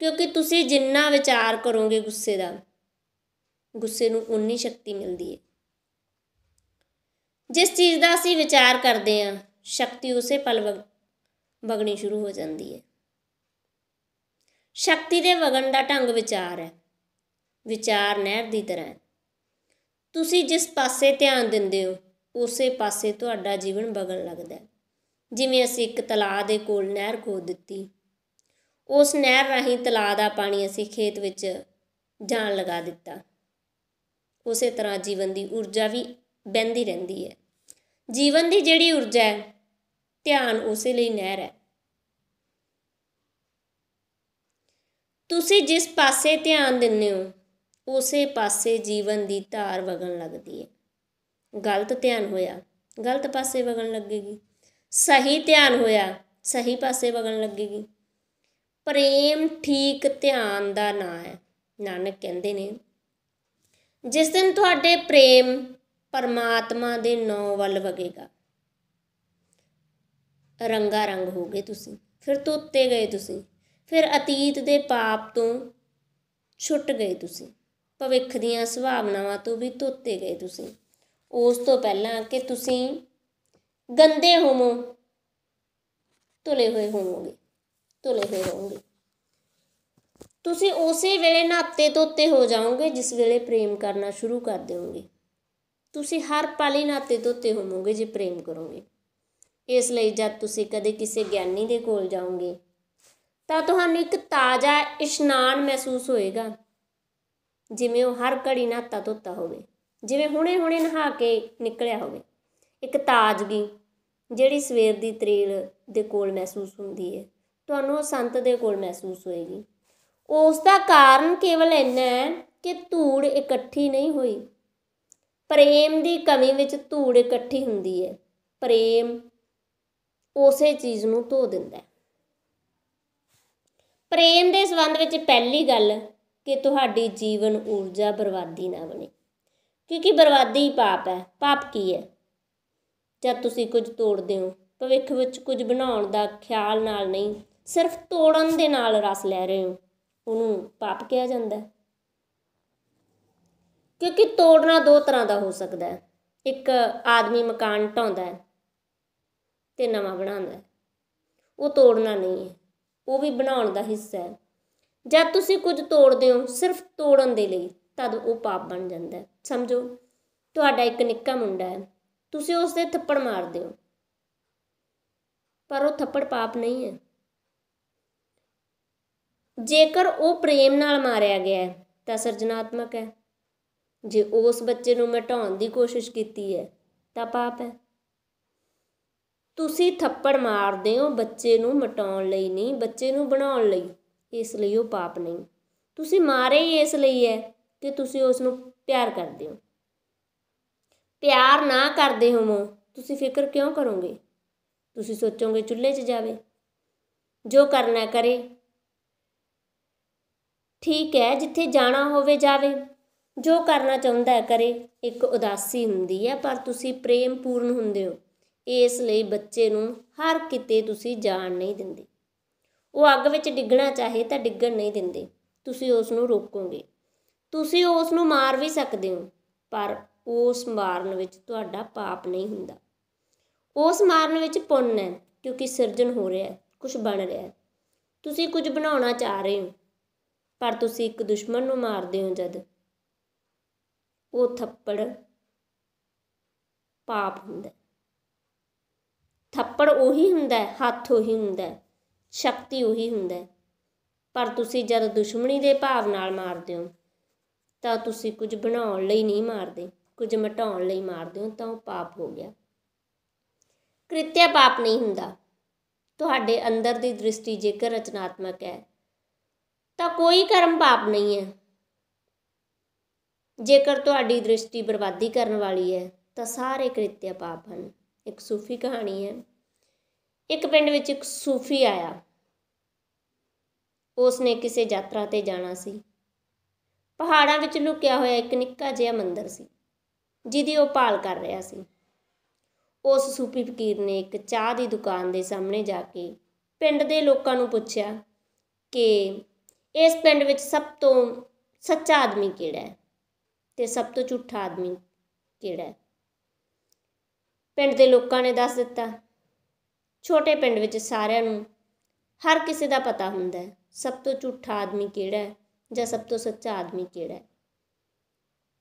ਕਿਉਂਕਿ ਤੁਸੀਂ ਜਿੰਨਾ ਵਿਚਾਰ ਕਰੋਗੇ ਗੁੱਸੇ ਦਾ, ਗੁੱਸੇ ਨੂੰ ਉਨੀ ਸ਼ਕਤੀ ਮਿਲਦੀ ਹੈ। ਜਿਸ ਚੀਜ਼ ਦਾ ਅਸੀਂ ਵਿਚਾਰ ਕਰਦੇ ਹਾਂ ਸ਼ਕਤੀ ਉਸੇ ਪਲ ਵਗਣੀ ਸ਼ੁਰੂ ਹੋ ਜਾਂਦੀ ਹੈ। ਸ਼ਕਤੀ ਦੇ ਵਗਣ ਦਾ ਢੰਗ ਵਿਚਾਰ ਹੈ। ਵਿਚਾਰ ਨਹਿਰ ਦੀ ਤਰ੍ਹਾਂ ਹੈ। ਤੁਸੀਂ ਜਿਸ ਪਾਸੇ ਧਿਆਨ ਦਿੰਦੇ ਹੋ ਉਸੇ ਪਾਸੇ ਤੁਹਾਡਾ ਜੀਵਨ ਵਗਣ ਲੱਗਦਾ। ਜਿਵੇਂ ਅਸੀਂ ਇੱਕ ਤਲਾਅ ਦੇ ਕੋਲ ਨਹਿਰ ਖੋਦ ਦਿੱਤੀ, ਉਸ ਨਹਿਰ ਰਾਹੀਂ ਤਲਾਅ ਦਾ ਪਾਣੀ ਅਸੀਂ ਖੇਤ ਵਿੱਚ ਜਾਣ ਲਗਾ ਦਿੱਤਾ। ਉਸੇ ਤਰ੍ਹਾਂ ਜੀਵਨ ਦੀ ਊਰਜਾ ਵੀ ਵਹਿੰਦੀ ਰਹਿੰਦੀ ਹੈ। ਜੀਵਨ ਦੀ ਜਿਹੜੀ ਊਰਜਾ ਹੈ, ਧਿਆਨ ਉਸੇ ਲਈ ਨਹਿਰ ਹੈ। ਤੁਸੀਂ ਜਿਸ ਪਾਸੇ ਧਿਆਨ ਦਿੰਦੇ ਹੋ ਉਸੇ ਪਾਸੇ ਜੀਵਨ ਦੀ ਧਾਰ ਵਗਣ ਲੱਗਦੀ ਹੈ। ਗਲਤ ਧਿਆਨ ਹੋਇਆ ਗਲਤ ਪਾਸੇ ਵਗਣ ਲੱਗੇਗੀ, ਸਹੀ ਧਿਆਨ ਹੋਇਆ ਸਹੀ ਪਾਸੇ ਵਗਣ ਲੱਗੇਗੀ। ਪ੍ਰੇਮ ਠੀਕ ਧਿਆਨ ਦਾ ਨਾਂ ਹੈ। ਨਾਨਕ ਕਹਿੰਦੇ ਨੇ ਜਿਸ ਦਿਨ ਤੁਹਾਡੇ ਪ੍ਰੇਮ ਪਰਮਾਤਮਾ ਦੇ ਨਾਂ ਵੱਲ ਵਗੇਗਾ, ਰੰਗਾ ਰੰਗ ਹੋ ਗਏ ਤੁਸੀਂ, ਫਿਰ ਧੋਤੇ ਗਏ ਤੁਸੀਂ, ਫਿਰ ਅਤੀਤ ਦੇ ਪਾਪ ਤੋਂ ਛੁੱਟ ਗਏ ਤੁਸੀਂ। ਭਵਿੱਖ ਦੀਆਂ ਸੰਭਾਵਨਾਵਾਂ ਤੋਂ ਵੀ ਧੋਤੇ ਗਏ ਤੁਸੀਂ। ਉਸ ਤੋਂ ਪਹਿਲਾਂ ਕਿ ਤੁਸੀਂ ਗੰਦੇ ਹੋਵੋ, ਧੁਲੇ ਹੋਏ ਹੋਵੋਗੇ, ਧੁਲੇ ਹੋਏ ਰਹੋਗੇ। ਤੁਸੀਂ ਉਸੇ ਵੇਲੇ ਨਹਾਤੇ ਧੋਤੇ ਹੋ ਜਾਓਗੇ ਜਿਸ ਵੇਲੇ ਪ੍ਰੇਮ ਕਰਨਾ ਸ਼ੁਰੂ ਕਰ ਦਿਓਗੇ। ਤੁਸੀਂ ਹਰ ਪਲ ਹੀ ਨਹਾਤੇ ਧੋਤੇ ਹੋਵੋਗੇ ਜੇ ਪ੍ਰੇਮ ਕਰੋਗੇ। ਇਸ ਲਈ ਜਦ ਤੁਸੀਂ ਕਦੇ ਕਿਸੇ ਗਿਆਨੀ ਦੇ ਕੋਲ ਜਾਓਗੇ ਤਾਂ ਤੁਹਾਨੂੰ ਇੱਕ ਤਾਜ਼ਾ ਇਸ਼ਨਾਨ ਮਹਿਸੂਸ ਹੋਏਗਾ, ਜਿਵੇਂ ਉਹ ਹਰ ਘੜੀ ਨਹਾਤਾ ਧੋਤਾ ਹੋਵੇ, ਜਿਵੇਂ ਹੁਣੇ ਹੁਣੇ ਨਹਾ ਕੇ ਨਿਕਲਿਆ ਹੋਵੇ। ਇੱਕ ਤਾਜ਼ਗੀ ਜਿਹੜੀ ਸਵੇਰ ਦੀ ਤਰੇਲ ਦੇ ਕੋਲ ਮਹਿਸੂਸ ਹੁੰਦੀ ਹੈ, ਤੁਹਾਨੂੰ ਉਹ ਸੰਤ ਦੇ ਕੋਲ ਮਹਿਸੂਸ ਹੋਏਗੀ। ਉਸ ਦਾ ਕਾਰਨ ਕੇਵਲ ਇੰਨਾ ਹੈ ਕਿ ਧੂੜ ਇਕੱਠੀ ਨਹੀਂ ਹੋਈ। ਪ੍ਰੇਮ ਦੀ ਕਮੀ ਵਿੱਚ ਧੂੜ ਇਕੱਠੀ ਹੁੰਦੀ ਹੈ। ਪ੍ਰੇਮ ਉਸੇ ਚੀਜ਼ ਨੂੰ ਧੋ ਦਿੰਦਾ। ਪ੍ਰੇਮ ਦੇ ਸੰਬੰਧ ਵਿੱਚ ਪਹਿਲੀ ਗੱਲ ਕਿ ਤੁਹਾਡੀ ਜੀਵਨ ਊਰਜਾ ਬਰਬਾਦੀ ਨਾ ਬਣੇ, ਕਿਉਂਕਿ ਬਰਬਾਦੀ ਹੀ ਪਾਪ ਹੈ। ਪਾਪ ਕੀ ਹੈ? ਜਦ ਤੁਸੀਂ ਕੁਝ ਤੋੜਦੇ ਹੋ, ਭਵਿੱਖ ਵਿੱਚ ਕੁਝ ਬਣਾਉਣ ਦਾ ਖਿਆਲ ਨਾਲ ਨਹੀਂ, ਸਿਰਫ ਤੋੜਨ ਦੇ ਨਾਲ ਰਸ ਲੈ ਰਹੇ ਹੋ, ਉਹਨੂੰ ਪਾਪ ਕਿਹਾ ਜਾਂਦਾ। ਕਿਉਂਕਿ ਤੋੜਨਾ ਦੋ ਤਰ੍ਹਾਂ ਦਾ ਹੋ ਸਕਦਾ ਹੈ। ਇੱਕ ਆਦਮੀ ਮਕਾਨ ਢਾਉਂਦਾ ਹੈ ਅਤੇ ਨਵਾਂ ਬਣਾਉਂਦਾ, ਉਹ ਤੋੜਨਾ ਨਹੀਂ ਹੈ, ਉਹ ਵੀ ਬਣਾਉਣ ਦਾ ਹਿੱਸਾ ਹੈ। ਜਦ ਤੁਸੀਂ ਕੁਝ ਤੋੜਦੇ ਹੋ ਸਿਰਫ ਤੋੜਨ ਦੇ ਲਈ, ਤਦ ਉਹ ਪਾਪ ਬਣ ਜਾਂਦਾ। ਸਮਝੋ, ਤੁਹਾਡਾ ਇੱਕ ਨਿੱਕਾ ਮੁੰਡਾ ਹੈ, ਤੁਸੀਂ ਉਸ ਦੇ ਥੱਪੜ ਮਾਰਦੇ ਹੋ, ਪਰ ਉਹ ਥੱਪੜ ਪਾਪ ਨਹੀਂ ਹੈ। ਜੇਕਰ ਉਹ ਪ੍ਰੇਮ ਨਾਲ ਮਾਰਿਆ ਗਿਆ ਹੈ ਤਾਂ ਸਿਰਜਣਾਤਮਕ ਹੈ। ਜੇ ਉਸ ਬੱਚੇ ਨੂੰ ਮਿਟਾਉਣ ਦੀ ਕੋਸ਼ਿਸ਼ ਕੀਤੀ ਹੈ ਤਾਂ ਪਾਪ ਹੈ। ਤੁਸੀਂ ਥੱਪੜ ਮਾਰਦੇ ਹੋ ਬੱਚੇ ਨੂੰ ਮਿਟਾਉਣ ਲਈ ਨਹੀਂ, ਬੱਚੇ ਨੂੰ ਬਣਾਉਣ ਲਈ, ਇਸ ਲਈ ਉਹ ਪਾਪ ਨਹੀਂ। ਤੁਸੀਂ ਮਾਰੇ ਹੀ ਇਸ ਲਈ ਹੈ ਕਿ ਤੁਸੀਂ ਉਸ ਨੂੰ ਪਿਆਰ ਕਰਦੇ ਹੋ। ਪਿਆਰ ਨਾ ਕਰਦੇ ਹੋਵੋ, ਤੁਸੀਂ ਫਿਕਰ ਕਿਉਂ ਕਰੋਗੇ? ਤੁਸੀਂ ਸੋਚੋਗੇ ਚੁੱਲ੍ਹੇ 'ਚ ਜਾਵੇ, ਜੋ ਕਰਨਾ ਕਰੇ, ਠੀਕ ਹੈ, ਜਿੱਥੇ ਜਾਣਾ ਹੋਵੇ ਜਾਵੇ, ਜੋ ਕਰਨਾ ਚਾਹੁੰਦਾ ਹੈ ਕਰੇ। ਇੱਕ ਉਦਾਸੀ ਹੁੰਦੀ ਹੈ, ਪਰ ਤੁਸੀਂ ਪ੍ਰੇਮ ਪੂਰਨ ਹੁੰਦੇ ਹੋ, ਇਸ ਲਈ ਬੱਚੇ ਨੂੰ ਹਰ ਕਿਤੇ ਤੁਸੀਂ ਜਾਣ ਨਹੀਂ ਦਿੰਦੇ। ਉਹ ਅੱਗ ਵਿੱਚ ਡਿੱਗਣਾ ਚਾਹੇ ਤਾਂ ਡਿੱਗਣ ਨਹੀਂ ਦਿੰਦੇ, ਤੁਸੀਂ ਉਸ ਨੂੰ ਰੋਕੋਗੇ। ਤੁਸੀਂ ਉਸ ਨੂੰ ਮਾਰ ਵੀ ਸਕਦੇ ਹੋ, ਪਰ ਉਸ ਮਾਰਨ ਵਿੱਚ ਤੁਹਾਡਾ ਪਾਪ ਨਹੀਂ ਹੁੰਦਾ। ਉਸ ਮਾਰਨ ਵਿੱਚ ਪੁੰਨ ਹੈ, ਕਿਉਂਕਿ ਸਿਰਜਣ ਹੋ ਰਿਹਾ, ਕੁਛ ਬਣ ਰਿਹਾ। ਤੁਸੀਂ ਕੁਝ ਬਣਾਉਣਾ ਚਾਹ ਰਹੇ ਹੋ, ਪਰ ਤੁਸੀਂ ਇੱਕ ਦੁਸ਼ਮਣ ਨੂੰ ਮਾਰਦੇ ਹੋ ਜਦ, ਉਹ ਥੱਪੜ ਪਾਪ ਹੁੰਦਾ। ਥੱਪੜ ਉਹੀ ਹੁੰਦਾ, ਹੱਥ ਉਹੀ ਹੁੰਦਾ, ਸ਼ਕਤੀ ਉਹੀ ਹੁੰਦਾ, ਪਰ ਤੁਸੀਂ ਜਦ ਦੁਸ਼ਮਣੀ ਦੇ ਭਾਵ ਨਾਲ ਮਾਰਦੇ ਹੋ ਤਾਂ ਤੁਸੀਂ ਕੁਝ ਬਣਾਉਣ ਲਈ ਨਹੀਂ ਮਾਰਦੇ, ਕੁਝ ਮਿਟਾਉਣ ਲਈ ਮਾਰਦੇ ਹੋ, ਤਾਂ ਉਹ ਪਾਪ ਹੋ ਗਿਆ। ਕ੍ਰਿਤਿਆ ਪਾਪ ਨਹੀਂ ਹੁੰਦਾ। ਤੁਹਾਡੇ ਅੰਦਰ ਦੀ ਦ੍ਰਿਸ਼ਟੀ ਜੇਕਰ ਰਚਨਾਤਮਕ ਹੈ ਤਾਂ ਕੋਈ ਕਰਮ ਪਾਪ ਨਹੀਂ ਹੈ। ਜੇਕਰ ਤੁਹਾਡੀ ਦ੍ਰਿਸ਼ਟੀ ਬਰਬਾਦੀ ਕਰਨ ਵਾਲੀ ਹੈ ਤਾਂ ਸਾਰੇ ਕ੍ਰਿਤਿਆ ਪਾਪ ਹਨ। ਇੱਕ ਸੂਫੀ ਕਹਾਣੀ ਹੈ। ਇੱਕ ਪਿੰਡ ਵਿੱਚ ਇੱਕ ਸੂਫੀ ਆਇਆ। ਉਸ ਨੇ ਕਿਸੇ ਯਾਤਰਾ 'ਤੇ ਜਾਣਾ ਸੀ। ਪਹਾੜਾਂ ਵਿੱਚ ਲੁਕਿਆ ਹੋਇਆ ਇੱਕ ਨਿੱਕਾ ਜਿਹਾ ਮੰਦਰ ਸੀ, ਜਿਹਦੀ ਉਹ ਭਾਲ ਕਰ ਰਿਹਾ ਸੀ। ਉਸ ਸੂਫੀ ਫਕੀਰ ਨੇ ਇੱਕ ਚਾਹ ਦੀ ਦੁਕਾਨ ਦੇ ਸਾਹਮਣੇ ਜਾ ਕੇ ਪਿੰਡ ਦੇ ਲੋਕਾਂ ਨੂੰ ਪੁੱਛਿਆ ਕਿ ਇਸ ਪਿੰਡ ਵਿੱਚ ਸਭ ਤੋਂ ਸੱਚਾ ਆਦਮੀ ਕਿਹੜਾ ਹੈ ਅਤੇ ਸਭ ਤੋਂ ਝੂਠਾ ਆਦਮੀ ਕਿਹੜਾ ਹੈ। ਪਿੰਡ ਦੇ ਲੋਕਾਂ ਨੇ ਦੱਸ ਦਿੱਤਾ। ਛੋਟੇ ਪਿੰਡ ਵਿੱਚ ਸਾਰਿਆਂ ਨੂੰ, ਹਰ ਕਿਸੇ ਦਾ ਪਤਾ ਹੁੰਦਾ ਹੈ ਸਭ ਤੋਂ ਝੂਠਾ ਆਦਮੀ ਕਿਹੜਾ ਹੈ ਜਾਂ ਸਭ ਤੋਂ ਸੱਚਾ ਆਦਮੀ ਕਿਹੜਾ ਹੈ।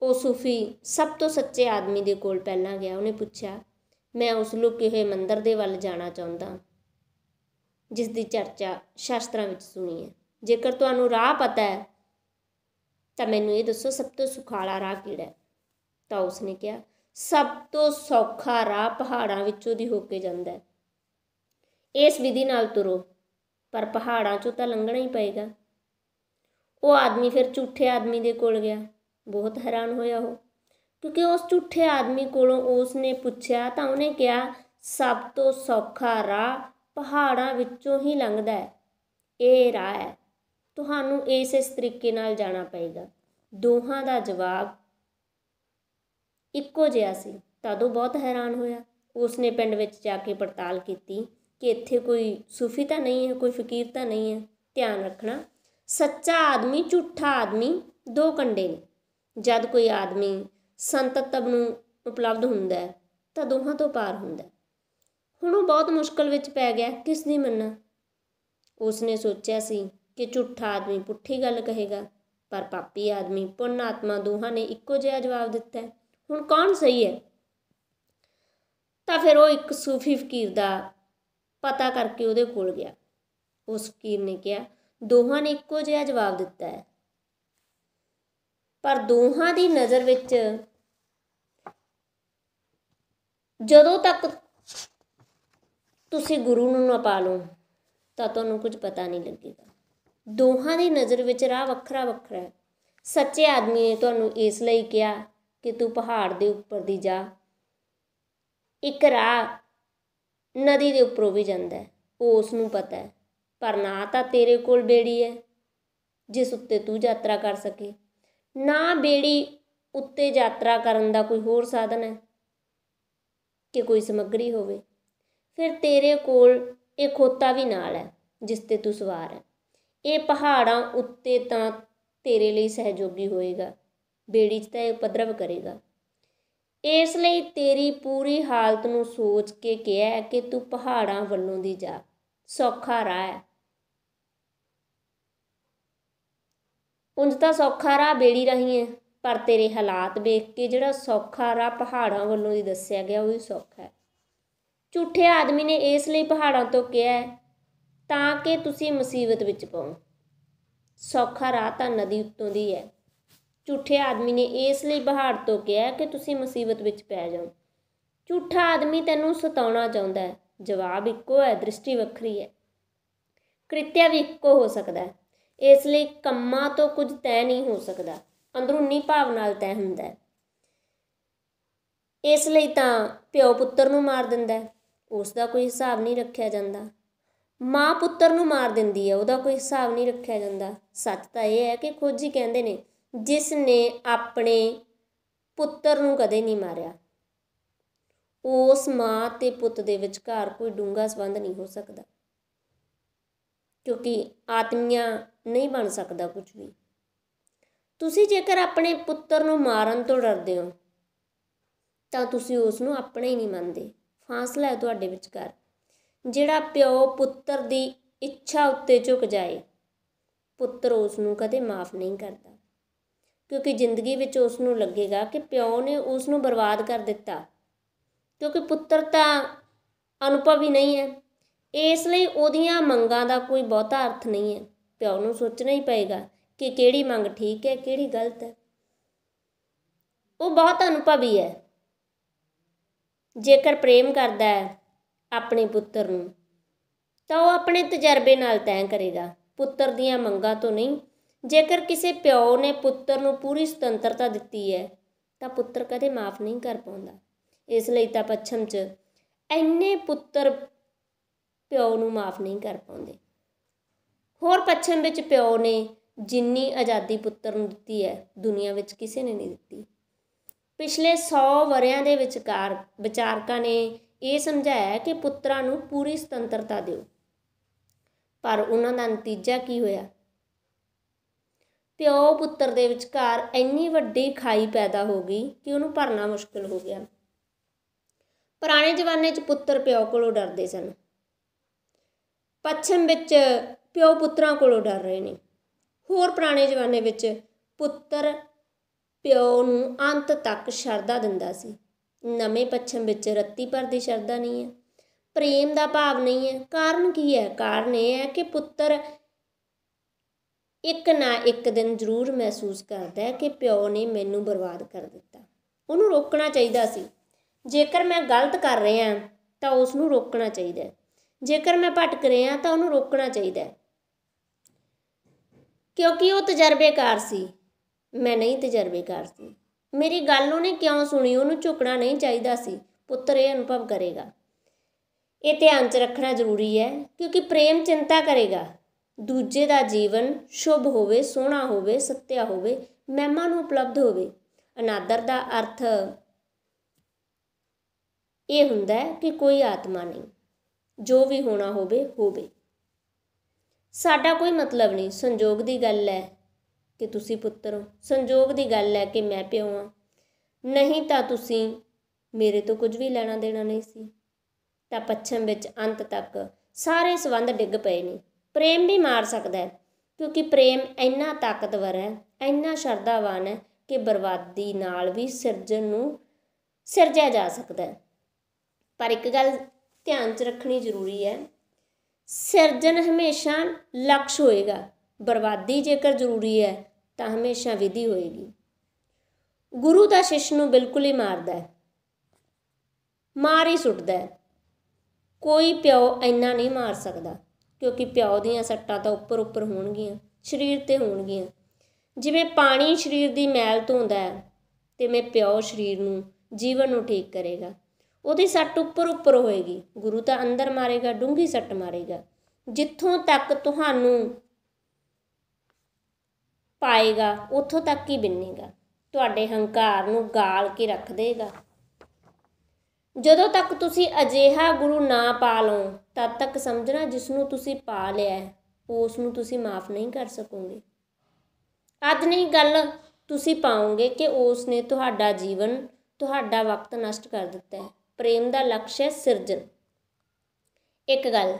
ਉਹ ਸੂਫੀ ਸਭ ਤੋਂ ਸੱਚੇ ਆਦਮੀ ਦੇ ਕੋਲ ਪਹਿਲਾਂ ਗਿਆ। ਉਹਨੇ ਪੁੱਛਿਆ, ਮੈਂ ਉਸ ਲੁਕੇ ਹੋਏ ਮੰਦਰ ਦੇ ਵੱਲ ਜਾਣਾ ਚਾਹੁੰਦਾ ਜਿਸ ਦੀ ਚਰਚਾ ਸ਼ਾਸਤਰਾਂ ਵਿੱਚ ਸੁਣੀ ਹੈ। ਜੇਕਰ ਤੁਹਾਨੂੰ ਰਾਹ ਪਤਾ ਹੈ ਤਾਂ ਮੈਨੂੰ ਇਹ ਦੱਸੋ, ਸਭ ਤੋਂ ਸੁਖਾਲਾ ਰਾਹ ਕਿਹੜਾ ਹੈ? ਤਾਂ ਉਸਨੇ ਕਿਹਾ, ਸਭ ਤੋਂ ਸੌਖਾ ਰਾਹ ਪਹਾੜਾਂ ਵਿੱਚੋਂ ਦੀ ਹੋ ਕੇ ਜਾਂਦਾ ਹੈ। ਇਸ ਵਿਧੀ ਨਾਲ ਤੁਰੋ, ਪਰ ਪਹਾੜਾਂ 'ਚੋਂ ਤਾਂ ਲੰਘਣਾ ਹੀ ਪਏਗਾ। ਉਹ ਆਦਮੀ ਫਿਰ ਝੂਠੇ ਆਦਮੀ ਦੇ ਕੋਲ ਗਿਆ। ਬਹੁਤ ਹੈਰਾਨ ਹੋਇਆ ਉਹ, ਕਿਉਂਕਿ ਉਸ ਝੂਠੇ ਆਦਮੀ ਕੋਲੋਂ ਉਸ ਨੇ ਪੁੱਛਿਆ ਤਾਂ ਉਹਨੇ ਕਿਹਾ, ਸਭ ਤੋਂ ਸੌਖਾ ਰਾਹ ਪਹਾੜਾਂ ਵਿੱਚੋਂ ਹੀ ਲੰਘਦਾ ਹੈ, ਇਹ ਰਾਹ ਹੈ, ਤੁਹਾਨੂੰ ਇਸ ਤਰੀਕੇ ਨਾਲ ਜਾਣਾ ਪਏਗਾ। ਦੋਹਾਂ ਦਾ ਜਵਾਬ ਇੱਕੋ ਜਿਹਾ ਸੀ। ਤਦ ਉਹ ਬਹੁਤ ਹੈਰਾਨ ਹੋਇਆ। ਉਸਨੇ ਪਿੰਡ ਵਿੱਚ ਜਾ ਕੇ ਪੜਤਾਲ ਕੀਤੀ ਕਿ ਇੱਥੇ ਕੋਈ ਸੂਫੀ ਤਾਂ ਨਹੀਂ ਹੈ, ਕੋਈ ਫਕੀਰ ਤਾਂ ਨਹੀਂ ਹੈ। ਧਿਆਨ ਰੱਖਣਾ, ਸੱਚਾ ਆਦਮੀ, ਝੂਠਾ ਆਦਮੀ ਦੋ ਕੰਡੇ ਨੇ। ਜਦ ਕੋਈ ਆਦਮੀ ਸੰਤ ਤੱਤਵ ਨੂੰ ਉਪਲਬਧ ਹੁੰਦਾ ਹੈ ਤਾਂ ਦੋਹਾਂ ਤੋਂ ਪਾਰ ਹੁੰਦਾ। ਹੁਣ ਉਹ ਬਹੁਤ ਮੁਸ਼ਕਲ ਵਿੱਚ ਪੈ ਗਿਆ, ਕਿਸ ਦੀ ਮੰਨਾਂ। ਉਸਨੇ ਸੋਚਿਆ ਸੀ ਕਿ ਝੂਠਾ ਆਦਮੀ ਪੁੱਠੀ ਗੱਲ ਕਹੇਗਾ, ਪਰ ਪਾਪੀ ਆਦਮੀ ਪੁੰਨ ਆਤਮਾ ਦੋਹਾਂ ਨੇ ਇੱਕੋ ਜਿਹਾ ਜਵਾਬ ਦਿੱਤਾ ਹੈ। ਹੁਣ ਕੌਣ ਸਹੀ ਹੈ? ਤਾਂ ਫਿਰ ਉਹ ਇੱਕ ਸੂਫੀ ਫਕੀਰ ਦਾ ਪਤਾ ਕਰਕੇ ਉਹਦੇ ਕੋਲ ਗਿਆ। ਉਸ ਫਕੀਰ ਨੇ ਕਿਹਾ, ਦੋਹਾਂ ਨੇ ਇੱਕੋ ਜਿਹਾ ਜਵਾਬ ਦਿੱਤਾ ਹੈ, ਪਰ ਦੋਹਾਂ ਦੀ ਨਜ਼ਰ ਵਿੱਚ ਜਦੋਂ ਤੱਕ ਤੁਸੀਂ ਗੁਰੂ ਨੂੰ ਨਾ ਪਾ ਲਓ ਤਾਂ ਤੁਹਾਨੂੰ ਕੁਝ ਪਤਾ ਨਹੀਂ ਲੱਗੇਗਾ। ਦੋਹਾਂ ਦੀ ਨਜ਼ਰ ਵਿੱਚ ਰਾਹ ਵੱਖਰਾ ਵੱਖਰਾ ਹੈ। ਸੱਚੇ ਆਦਮੀ ਨੇ ਤੁਹਾਨੂੰ ਇਸ ਲਈ ਕਿਹਾ ਕਿ ਤੂੰ ਪਹਾੜ ਦੇ ਉੱਪਰ ਦੀ ਜਾ, ਇੱਕ ਰਾਹ ਨਦੀ ਦੇ ਉੱਪਰੋਂ ਵੀ ਜਾਂਦਾ ਹੈ, ਉਹ ਉਸ ਨੂੰ ਪਤਾ ਹੈ, ਪਰ ਨਾ ਤਾਂ ਤੇਰੇ ਕੋਲ ਬੇੜੀ ਹੈ ਜਿਸ ਉੱਤੇ ਤੂੰ ਯਾਤਰਾ ਕਰ ਸਕੇ, ਨਾ ਬੇੜੀ ਉੱਤੇ ਯਾਤਰਾ ਕਰਨ ਦਾ ਕੋਈ ਹੋਰ ਸਾਧਨ ਹੈ ਕਿ ਕੋਈ ਸਮੱਗਰੀ ਹੋਵੇ। ਫਿਰ ਤੇਰੇ ਕੋਲ ਇਹ ਖੋਤਾ ਵੀ ਨਾਲ ਹੈ ਜਿਸ 'ਤੇ ਤੂੰ ਸਵਾਰ ਹੈ। ਇਹ ਪਹਾੜਾਂ ਉੱਤੇ ਤਾਂ ਤੇਰੇ ਲਈ ਸਹਿਯੋਗੀ ਹੋਏਗਾ, ਬੇੜੀ 'ਚ ਤਾਂ ਇਹ ਉਪਦਰਵ ਕਰੇਗਾ। ਇਸ ਲਈ ਤੇਰੀ ਪੂਰੀ ਹਾਲਤ ਨੂੰ ਸੋਚ ਕੇ ਕਿਹਾ ਕਿ ਤੂੰ ਪਹਾੜਾਂ ਵੱਲੋਂ ਦੀ ਜਾ, ਸੌਖਾ ਰਾਹ ਹੈ। ਉਂਝ ਤਾਂ ਸੌਖਾ ਰਾਹ ਬੇੜੀ ਰਾਹੀਂ ਹੈ, ਪਰ ਤੇਰੇ ਹਾਲਾਤ ਵੇਖ ਕੇ ਜਿਹੜਾ ਸੌਖਾ ਰਾਹ ਪਹਾੜਾਂ ਵੱਲੋਂ ਦੀ ਦੱਸਿਆ ਗਿਆ ਉਹ ਹੀ ਸੌਖਾ ਹੈ। ਝੂਠੇ ਆਦਮੀ ਨੇ ਇਸ ਲਈ ਪਹਾੜਾਂ ਤੋਂ ਕਿਹਾ ਤਾਂ ਕਿ ਤੁਸੀਂ ਮੁਸੀਬਤ ਵਿੱਚ ਪਾਓ। ਸੌਖਾ ਰਾਹ ਤਾਂ ਨਦੀ ਉੱਤੋਂ ਦੀ ਹੈ। ਝੂਠੇ ਆਦਮੀ ਨੇ ਇਸ ਲਈ ਪਹਾੜ ਤੋਂ ਕਿਹਾ ਕਿ ਤੁਸੀਂ ਮੁਸੀਬਤ ਵਿੱਚ ਪੈ ਜਾਓ। ਝੂਠਾ ਆਦਮੀ ਤੈਨੂੰ ਸਤਾਉਣਾ ਚਾਹੁੰਦਾ ਹੈ। ਜਵਾਬ ਇੱਕੋ ਹੈ, ਦ੍ਰਿਸ਼ਟੀ ਵੱਖਰੀ ਹੈ। ਕ੍ਰਿਤਿਆ ਵੀ ਇੱਕੋ ਹੋ ਸਕਦਾ ਹੈ। ਇਸ ਲਈ ਕੰਮਾਂ ਤੋਂ ਕੁਝ ਤੈਅ ਨਹੀਂ ਹੋ ਸਕਦਾ, ਅੰਦਰੂਨੀ ਭਾਵ ਨਾਲ ਤੈਅ ਹੁੰਦਾ ਹੈ। ਇਸ ਲਈ ਤਾਂ ਪਿਓ ਪੁੱਤਰ ਨੂੰ ਮਾਰ ਦਿੰਦਾ ਹੈ, ਉਸ ਦਾ ਕੋਈ ਹਿਸਾਬ ਨਹੀਂ ਰੱਖਿਆ ਜਾਂਦਾ। ਮਾਂ ਪੁੱਤਰ ਨੂੰ ਮਾਰ ਦਿੰਦੀ ਹੈ, ਉਹਦਾ ਕੋਈ ਹਿਸਾਬ ਨਹੀਂ ਰੱਖਿਆ ਜਾਂਦਾ। ਸੱਚ ਤਾਂ ਇਹ ਹੈ ਕਿ ਖੋਜੀ ਕਹਿੰਦੇ ਨੇ, ਜਿਸ ਨੇ ਆਪਣੇ ਪੁੱਤਰ ਨੂੰ ਕਦੇ ਨਹੀਂ ਮਾਰਿਆ, ਉਸ ਮਾਂ ਅਤੇ ਪੁੱਤ ਦੇ ਵਿਚਕਾਰ ਕੋਈ ਡੂੰਘਾ ਸੰਬੰਧ ਨਹੀਂ ਹੋ ਸਕਦਾ, ਕਿਉਂਕਿ ਆਤਮੀਆਂ ਨਹੀਂ ਬਣ ਸਕਦਾ ਕੁਝ ਵੀ। ਤੁਸੀਂ ਜੇਕਰ ਆਪਣੇ ਪੁੱਤਰ ਨੂੰ ਮਾਰਨ ਤੋਂ ਡਰਦੇ ਹੋ ਤਾਂ ਤੁਸੀਂ ਉਸ ਨੂੰ ਆਪਣਾ ਹੀ ਨਹੀਂ ਮੰਨਦੇ। ਫਾਸਲਾ ਹੈ ਤੁਹਾਡੇ ਵਿਚਕਾਰ। ਜਿਹੜਾ ਪਿਓ ਪੁੱਤਰ ਦੀ ਇੱਛਾ ਉੱਤੇ ਝੁਕ ਜਾਏ, ਪੁੱਤਰ ਉਸ ਨੂੰ ਕਦੇ ਮਾਫ਼ ਨਹੀਂ ਕਰਦਾ, ਕਿਉਂਕਿ ਜ਼ਿੰਦਗੀ ਵਿੱਚ ਉਸ ਨੂੰ ਲੱਗੇਗਾ ਕਿ ਪਿਓ ਨੇ ਉਸ ਨੂੰ ਬਰਬਾਦ ਕਰ ਦਿੱਤਾ, ਕਿਉਂਕਿ ਪੁੱਤਰ ਤਾਂ ਅਨੁਭਵ ਹੀ ਨਹੀਂ ਹੈ। ਇਸ ਲਈ ਉਹਦੀਆਂ ਮੰਗਾਂ ਦਾ ਕੋਈ ਬਹੁਤਾ ਅਰਥ ਨਹੀਂ ਹੈ। ਪਿਓ ਨੂੰ ਸੋਚਣਾ ਹੀ ਪਏਗਾ ਕਿ ਕਿਹੜੀ ਮੰਗ ਠੀਕ ਹੈ, ਕਿਹੜੀ ਗਲਤ ਹੈ। ਉਹ ਬਹੁਤ ਅਨੁਭਵੀ ਹੈ। ਜੇਕਰ ਪ੍ਰੇਮ ਕਰਦਾ ਹੈ ਆਪਣੇ ਪੁੱਤਰ ਨੂੰ ਤਾਂ ਉਹ ਆਪਣੇ ਤਜਰਬੇ ਨਾਲ ਤੈਅ ਕਰੇਗਾ, ਪੁੱਤਰ ਦੀਆਂ ਮੰਗਾਂ ਤੋਂ ਨਹੀਂ। ਜੇਕਰ ਕਿਸੇ ਪਿਓ ਨੇ ਪੁੱਤਰ ਨੂੰ ਪੂਰੀ ਸੁਤੰਤਰਤਾ ਦਿੱਤੀ ਹੈ ਤਾਂ ਪੁੱਤਰ ਕਦੇ ਮਾਫ਼ ਨਹੀਂ ਕਰ ਪਾਉਂਦਾ। ਇਸ ਲਈ ਤਾਂ ਪੱਛਮ 'ਚ ਇੰਨੇ ਪੁੱਤਰ ਪਿਓ ਨੂੰ ਮਾਫ਼ ਨਹੀਂ ਕਰ ਪਾਉਂਦੇ। ਹੋਰ ਪੱਛਮ ਵਿੱਚ ਪਿਓ ਨੇ ਜਿੰਨੀ ਆਜ਼ਾਦੀ ਪੁੱਤਰ ਨੂੰ ਦਿੱਤੀ ਹੈ, ਦੁਨੀਆ ਵਿੱਚ ਕਿਸੇ ਨੇ ਨਹੀਂ ਦਿੱਤੀ। ਪਿਛਲੇ 100 ਵਰ੍ਹਿਆਂ ਦੇ ਵਿਚਕਾਰ ਵਿਚਾਰਕਾਂ ਨੇ ਇਹ ਸਮਝਾਇਆ ਕਿ ਪੁੱਤਰਾਂ ਨੂੰ ਪੂਰੀ ਸੁਤੰਤਰਤਾ ਦਿਓ, ਪਰ ਉਹਨਾਂ ਦਾ ਨਤੀਜਾ ਕੀ ਹੋਇਆ? ਪਿਓ ਪੁੱਤਰ ਦੇ ਵਿਚਕਾਰ ਇੰਨੀ ਵੱਡੀ ਖਾਈ ਪੈਦਾ ਹੋ ਗਈ ਕਿ ਉਹਨੂੰ ਭਰਨਾ ਮੁਸ਼ਕਿਲ ਹੋ ਗਿਆ। ਪੁਰਾਣੇ ਜ਼ਮਾਨੇ 'ਚ ਪੁੱਤਰ ਪਿਓ ਕੋਲੋਂ ਡਰਦੇ ਸਨ, ਪੱਛਮ ਵਿੱਚ ਪਿਓ ਪੁੱਤਰਾਂ ਕੋਲੋਂ ਡਰ ਰਹੇ ਨੇ। ਹੋਰ ਪੁਰਾਣੇ ਜ਼ਮਾਨੇ ਵਿੱਚ ਪੁੱਤਰ ਪਿਓ ਨੂੰ ਅੰਤ ਤੱਕ ਸ਼ਰਧਾ ਦਿੰਦਾ ਸੀ। ਨਵੇਂ ਪੱਛਮ ਵਿੱਚ ਰੱਤੀ ਭਰ ਦੀ ਸ਼ਰਧਾ ਨਹੀਂ ਹੈ, ਪ੍ਰੇਮ ਦਾ ਭਾਵ ਨਹੀਂ ਹੈ। ਕਾਰਨ ਕੀ ਹੈ? ਕਾਰਨ ਇਹ ਹੈ ਕਿ ਪੁੱਤਰ ਇੱਕ ਨਾ ਇੱਕ ਦਿਨ ਜ਼ਰੂਰ ਮਹਿਸੂਸ ਕਰਦਾ ਹੈ ਕਿ ਪਿਓ ਨੇ ਮੈਨੂੰ ਬਰਬਾਦ ਕਰ ਦਿੱਤਾ। ਉਹਨੂੰ ਰੋਕਣਾ ਚਾਹੀਦਾ ਸੀ। ਜੇਕਰ ਮੈਂ ਗਲਤ ਕਰ ਰਿਹਾ ਤਾਂ ਉਸ ਨੂੰ ਰੋਕਣਾ ਚਾਹੀਦਾ, ਜੇਕਰ ਮੈਂ ਭਟਕ ਰਿਹਾ ਤਾਂ ਉਹਨੂੰ ਰੋਕਣਾ ਚਾਹੀਦਾ, ਕਿਉਂਕਿ ਉਹ ਤਜਰਬੇਕਾਰ ਸੀ, ਮੈਂ ਨਹੀਂ ਤਜਰਬੇਕਾਰ ਸੀ। ਮੇਰੀ ਗੱਲ ਉਹਨੇ ਕਿਉਂ ਸੁਣੀ? ਉਹਨੂੰ ਝੁਕਣਾ ਨਹੀਂ ਚਾਹੀਦਾ ਸੀ। ਪੁੱਤਰ ਇਹ ਅਨੁਭਵ ਕਰੇਗਾ। ਇਹ ਧਿਆਨ 'ਚ ਰੱਖਣਾ ਜ਼ਰੂਰੀ ਹੈ, ਕਿਉਂਕਿ ਪ੍ਰੇਮ ਚਿੰਤਾ ਕਰੇਗਾ ਦੂਜੇ ਦਾ ਜੀਵਨ ਸ਼ੁਭ ਹੋਵੇ, ਸੋਹਣਾ ਹੋਵੇ, ਸੱਤਿਆ ਹੋਵੇ, ਮਹਿਮਾ ਨੂੰ ਉਪਲਬਧ ਹੋਵੇ। ਅਨਾਦਰ ਦਾ ਅਰਥ ਇਹ ਹੁੰਦਾ ਹੈ ਕਿ ਕੋਈ ਆਤਮਾ ਨਹੀਂ, ਜੋ ਵੀ ਹੋਣਾ ਹੋਵੇ ਹੋਵੇ, ਸਾਡਾ ਕੋਈ ਮਤਲਬ ਨਹੀਂ। ਸੰਜੋਗ ਦੀ ਗੱਲ ਹੈ ਕਿ ਤੁਸੀਂ ਪੁੱਤਰ ਹੋ। ਸੰਜੋਗ ਦੀ ਗੱਲ ਹੈ ਕਿ ਮੈਂ ਪਿਓ ਹਾਂ, ਨਹੀਂ ਤਾਂ ਤੁਸੀਂ ਮੇਰੇ ਤੋਂ ਕੁਝ ਵੀ ਲੈਣਾ ਦੇਣਾ ਨਹੀਂ ਸੀ। ਤਾਂ ਪੱਛਮ ਵਿੱਚ ਅੰਤ ਤੱਕ ਸਾਰੇ ਸੰਬੰਧ ਡਿੱਗ ਪਏ ਨੇ। ਪ੍ਰੇਮ ਵੀ ਮਾਰ ਸਕਦਾ ਹੈ, ਕਿਉਂਕਿ ਪ੍ਰੇਮ ਇੰਨਾ ਤਾਕਤਵਰ ਹੈ, ਇੰਨਾ ਸ਼ਰਧਾਵਾਨ ਹੈ ਕਿ ਬਰਬਾਦੀ ਨਾਲ ਵੀ ਸਿਰਜਣ ਨੂੰ ਸਿਰਜਿਆ ਜਾ ਸਕਦਾ ਹੈ। ਪਰ ਇੱਕ ਗੱਲ ਧਿਆਨ 'ਚ ਰੱਖਣੀ ਜ਼ਰੂਰੀ ਹੈ, ਸਿਰਜਣ ਹਮੇਸ਼ਾ ਲਕਸ਼ ਹੋਏਗਾ, ਬਰਬਾਦੀ ਜੇਕਰ ਜ਼ਰੂਰੀ ਹੈ ਤਾਂ ਹਮੇਸ਼ਾ ਵਿਧੀ ਹੋਏਗੀ। ਗੁਰੂ ਦਾ ਸ਼ਿਸ਼ ਨੂੰ ਬਿਲਕੁਲ ਹੀ ਮਾਰਦਾ ਹੈ, ਮਾਰ ਹੀ ਸੁੱਟਦਾ ਹੈ। ਕੋਈ ਪਿਓ ਇੰਨਾ ਨਹੀਂ ਮਾਰ ਸਕਦਾ, ਕਿਉਂਕਿ ਪਿਓ ਦੀਆਂ ਸੱਟਾਂ ਤਾਂ ਉੱਪਰ ਉੱਪਰ ਹੋਣਗੀਆਂ, ਸਰੀਰ 'ਤੇ ਹੋਣਗੀਆਂ। ਜਿਵੇਂ ਪਾਣੀ ਸਰੀਰ ਦੀ ਮੈਲ ਧੋਂਦਾ ਹੈ, ਤਿਵੇਂ ਪਿਓ ਸਰੀਰ ਨੂੰ, ਜੀਵਨ ਨੂੰ ਠੀਕ ਕਰੇਗਾ। ਉਹਦੀ ਸੱਟ ਉੱਪਰ ਉੱਪਰ ਹੋਏਗੀ। ਗੁਰੂ ਤਾਂ ਅੰਦਰ ਮਾਰੇਗਾ, ਡੂੰਘੀ ਸੱਟ ਮਾਰੇਗਾ, ਜਿੱਥੋਂ ਤੱਕ ਤੁਹਾਨੂੰ ਪਾਏਗਾ ਉੱਥੋਂ ਤੱਕ ਹੀ ਬਿੰਨੇਗਾ, ਤੁਹਾਡੇ ਹੰਕਾਰ ਨੂੰ ਗਾਲ ਕੇ ਰੱਖ ਦੇਗਾ। ਜਦੋਂ ਤੱਕ ਤੁਸੀਂ ਅਜਿਹਾ ਗੁਰੂ ਨਾ ਪਾ ਲਓ, ਤਦ ਤੱਕ ਸਮਝਣਾ ਜਿਸ ਨੂੰ ਤੁਸੀਂ ਪਾ ਲਿਆ ਉਸ ਨੂੰ ਤੁਸੀਂ ਮਾਫ਼ ਨਹੀਂ ਕਰ ਸਕੋਗੇ। ਅੱਜ ਨਹੀਂ ਗੱਲ ਤੁਸੀਂ ਪਾਓਗੇ ਕਿ ਉਸ ਨੇ ਤੁਹਾਡਾ ਜੀਵਨ, ਤੁਹਾਡਾ ਵਕਤ ਨਸ਼ਟ ਕਰ ਦਿੱਤਾ ਹੈ। ਪ੍ਰੇਮ ਦਾ ਲਕਸ਼ ਹੈ ਸਿਰਜਣ। ਇੱਕ ਗੱਲ,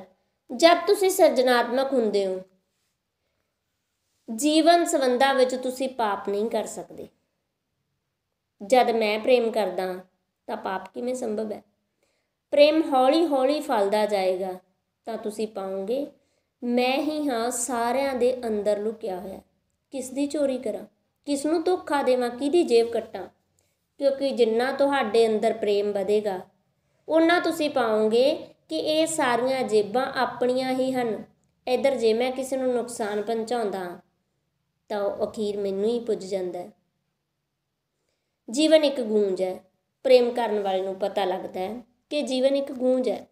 ਜਦ ਤੁਸੀਂ ਸਿਰਜਣਾਤਮਕ ਹੁੰਦੇ ਹੋ, ਜੀਵਨ ਸੰਬੰਧਾਂ ਵਿੱਚ ਤੁਸੀਂ ਪਾਪ ਨਹੀਂ ਕਰ ਸਕਦੇ। ਜਦ ਮੈਂ ਪ੍ਰੇਮ ਕਰਦਾ ਤਾਂ ਪਾਪ ਕਿਵੇਂ ਸੰਭਵ ਹੈ? ਪ੍ਰੇਮ ਹੌਲੀ ਹੌਲੀ ਫਲਦਾ ਜਾਏਗਾ ਤਾਂ ਤੁਸੀਂ ਪਾਓਗੇ ਮੈਂ ਹੀ ਹਾਂ ਸਾਰਿਆਂ ਦੇ ਅੰਦਰ ਲੁਕਿਆ ਹੋਇਆ। ਕਿਸ ਦੀ ਚੋਰੀ ਕਰਾਂ, ਕਿਸ ਨੂੰ ਧੋਖਾ ਦੇਵਾਂ, ਕਿਹਦੀ ਜੇਬ ਕੱਟਾਂ? ਕਿਉਂਕਿ ਜਿੰਨਾ ਤੁਹਾਡੇ ਅੰਦਰ ਪ੍ਰੇਮ ਵਧੇਗਾ, ਓਨਾ ਤੁਸੀਂ ਪਾਓਗੇ ਕਿ ਇਹ ਸਾਰੀਆਂ ਜੇਬਾਂ ਆਪਣੀਆਂ ਹੀ ਹਨ। ਇੱਧਰ ਜੇ ਮੈਂ ਕਿਸੇ ਨੂੰ ਨੁਕਸਾਨ ਪਹੁੰਚਾਉਂਦਾ ਤਾਂ ਉਹ ਅਖੀਰ ਮੈਨੂੰ ਹੀ ਪੁੱਜ ਜਾਂਦਾ ਹੈ। ਜੀਵਨ ਇੱਕ ਗੂੰਜ ਹੈ। ਪ੍ਰੇਮ ਕਰਨ ਵਾਲੇ ਨੂੰ ਪਤਾ ਲੱਗਦਾ ਹੈ ਕਿ ਜੀਵਨ ਇੱਕ ਗੂੰਜ ਹੈ।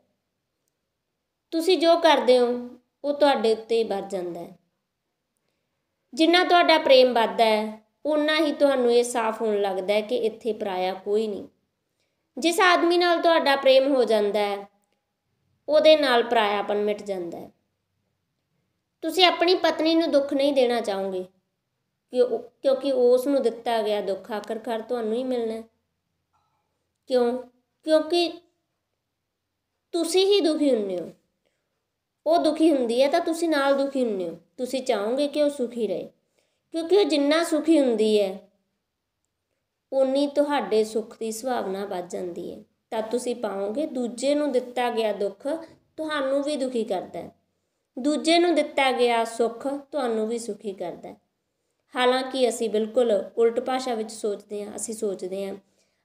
ਤੁਸੀਂ ਜੋ ਕਰਦੇ ਹੋ ਉਹ ਤੁਹਾਡੇ ਉੱਤੇ ਹੀ ਵੱਧ ਜਾਂਦਾ ਹੈ। ਜਿੰਨਾ ਤੁਹਾਡਾ ਪ੍ਰੇਮ ਵੱਧਦਾ ਹੈ, ਓਨਾ ਹੀ ਤੁਹਾਨੂੰ ਇਹ ਸਾਫ਼ ਹੋਣ ਲੱਗਦਾ ਹੈ ਕਿ ਇੱਥੇ ਪਰਾਇਆ ਕੋਈ ਨਹੀਂ। ਜਿਸ ਆਦਮੀ ਨਾਲ ਤੁਹਾਡਾ ਪ੍ਰੇਮ ਹੋ ਜਾਂਦਾ ਹੈ, ਉਹਦੇ ਨਾਲ ਪਰਾਇਆਪਨ ਮਿਟ ਜਾਂਦਾ ਹੈ। ਤੁਸੀਂ ਆਪਣੀ ਪਤਨੀ ਨੂੰ ਦੁੱਖ ਨਹੀਂ ਦੇਣਾ ਚਾਹੋਗੇ, ਕਿਉਂਕਿ ਉਸ ਨੂੰ ਦਿੱਤਾ ਗਿਆ ਦੁੱਖ ਆਖਰਕਾਰ ਤੁਹਾਨੂੰ ਹੀ ਮਿਲਣਾ। ਕਿਉਂ? ਕਿਉਂਕਿ ਤੁਸੀਂ ਹੀ ਦੁਖੀ ਹੁੰਦੇ ਹੋ। ਉਹ ਦੁਖੀ ਹੁੰਦੀ ਹੈ ਤਾਂ ਤੁਸੀਂ ਨਾਲ ਦੁਖੀ ਹੁੰਦੇ ਹੋ। ਤੁਸੀਂ ਚਾਹੋਗੇ ਕਿ ਉਹ ਸੁਖੀ ਰਹੇ, ਕਿਉਂਕਿ ਉਹ ਜਿੰਨਾ ਸੁਖੀ ਹੁੰਦੀ ਹੈ ਓਨੀ ਤੁਹਾਡੇ ਸੁੱਖ ਦੀ ਸੰਭਾਵਨਾ ਵੱਧ ਜਾਂਦੀ ਹੈ। ਤਾਂ ਤੁਸੀਂ ਪਾਓਗੇ ਦੂਜੇ ਨੂੰ ਦਿੱਤਾ ਗਿਆ ਦੁੱਖ ਤੁਹਾਨੂੰ ਵੀ ਦੁਖੀ ਕਰਦਾ ਹੈ, ਦੂਜੇ ਨੂੰ ਦਿੱਤਾ ਗਿਆ ਸੁੱਖ ਤੁਹਾਨੂੰ ਵੀ ਸੁਖੀ ਕਰਦਾ ਹੈ। ਹਾਲਾਂਕਿ ਅਸੀਂ ਬਿਲਕੁਲ ਉਲਟ ਭਾਸ਼ਾ ਵਿੱਚ ਸੋਚਦੇ ਹਾਂ। ਅਸੀਂ ਸੋਚਦੇ ਹਾਂ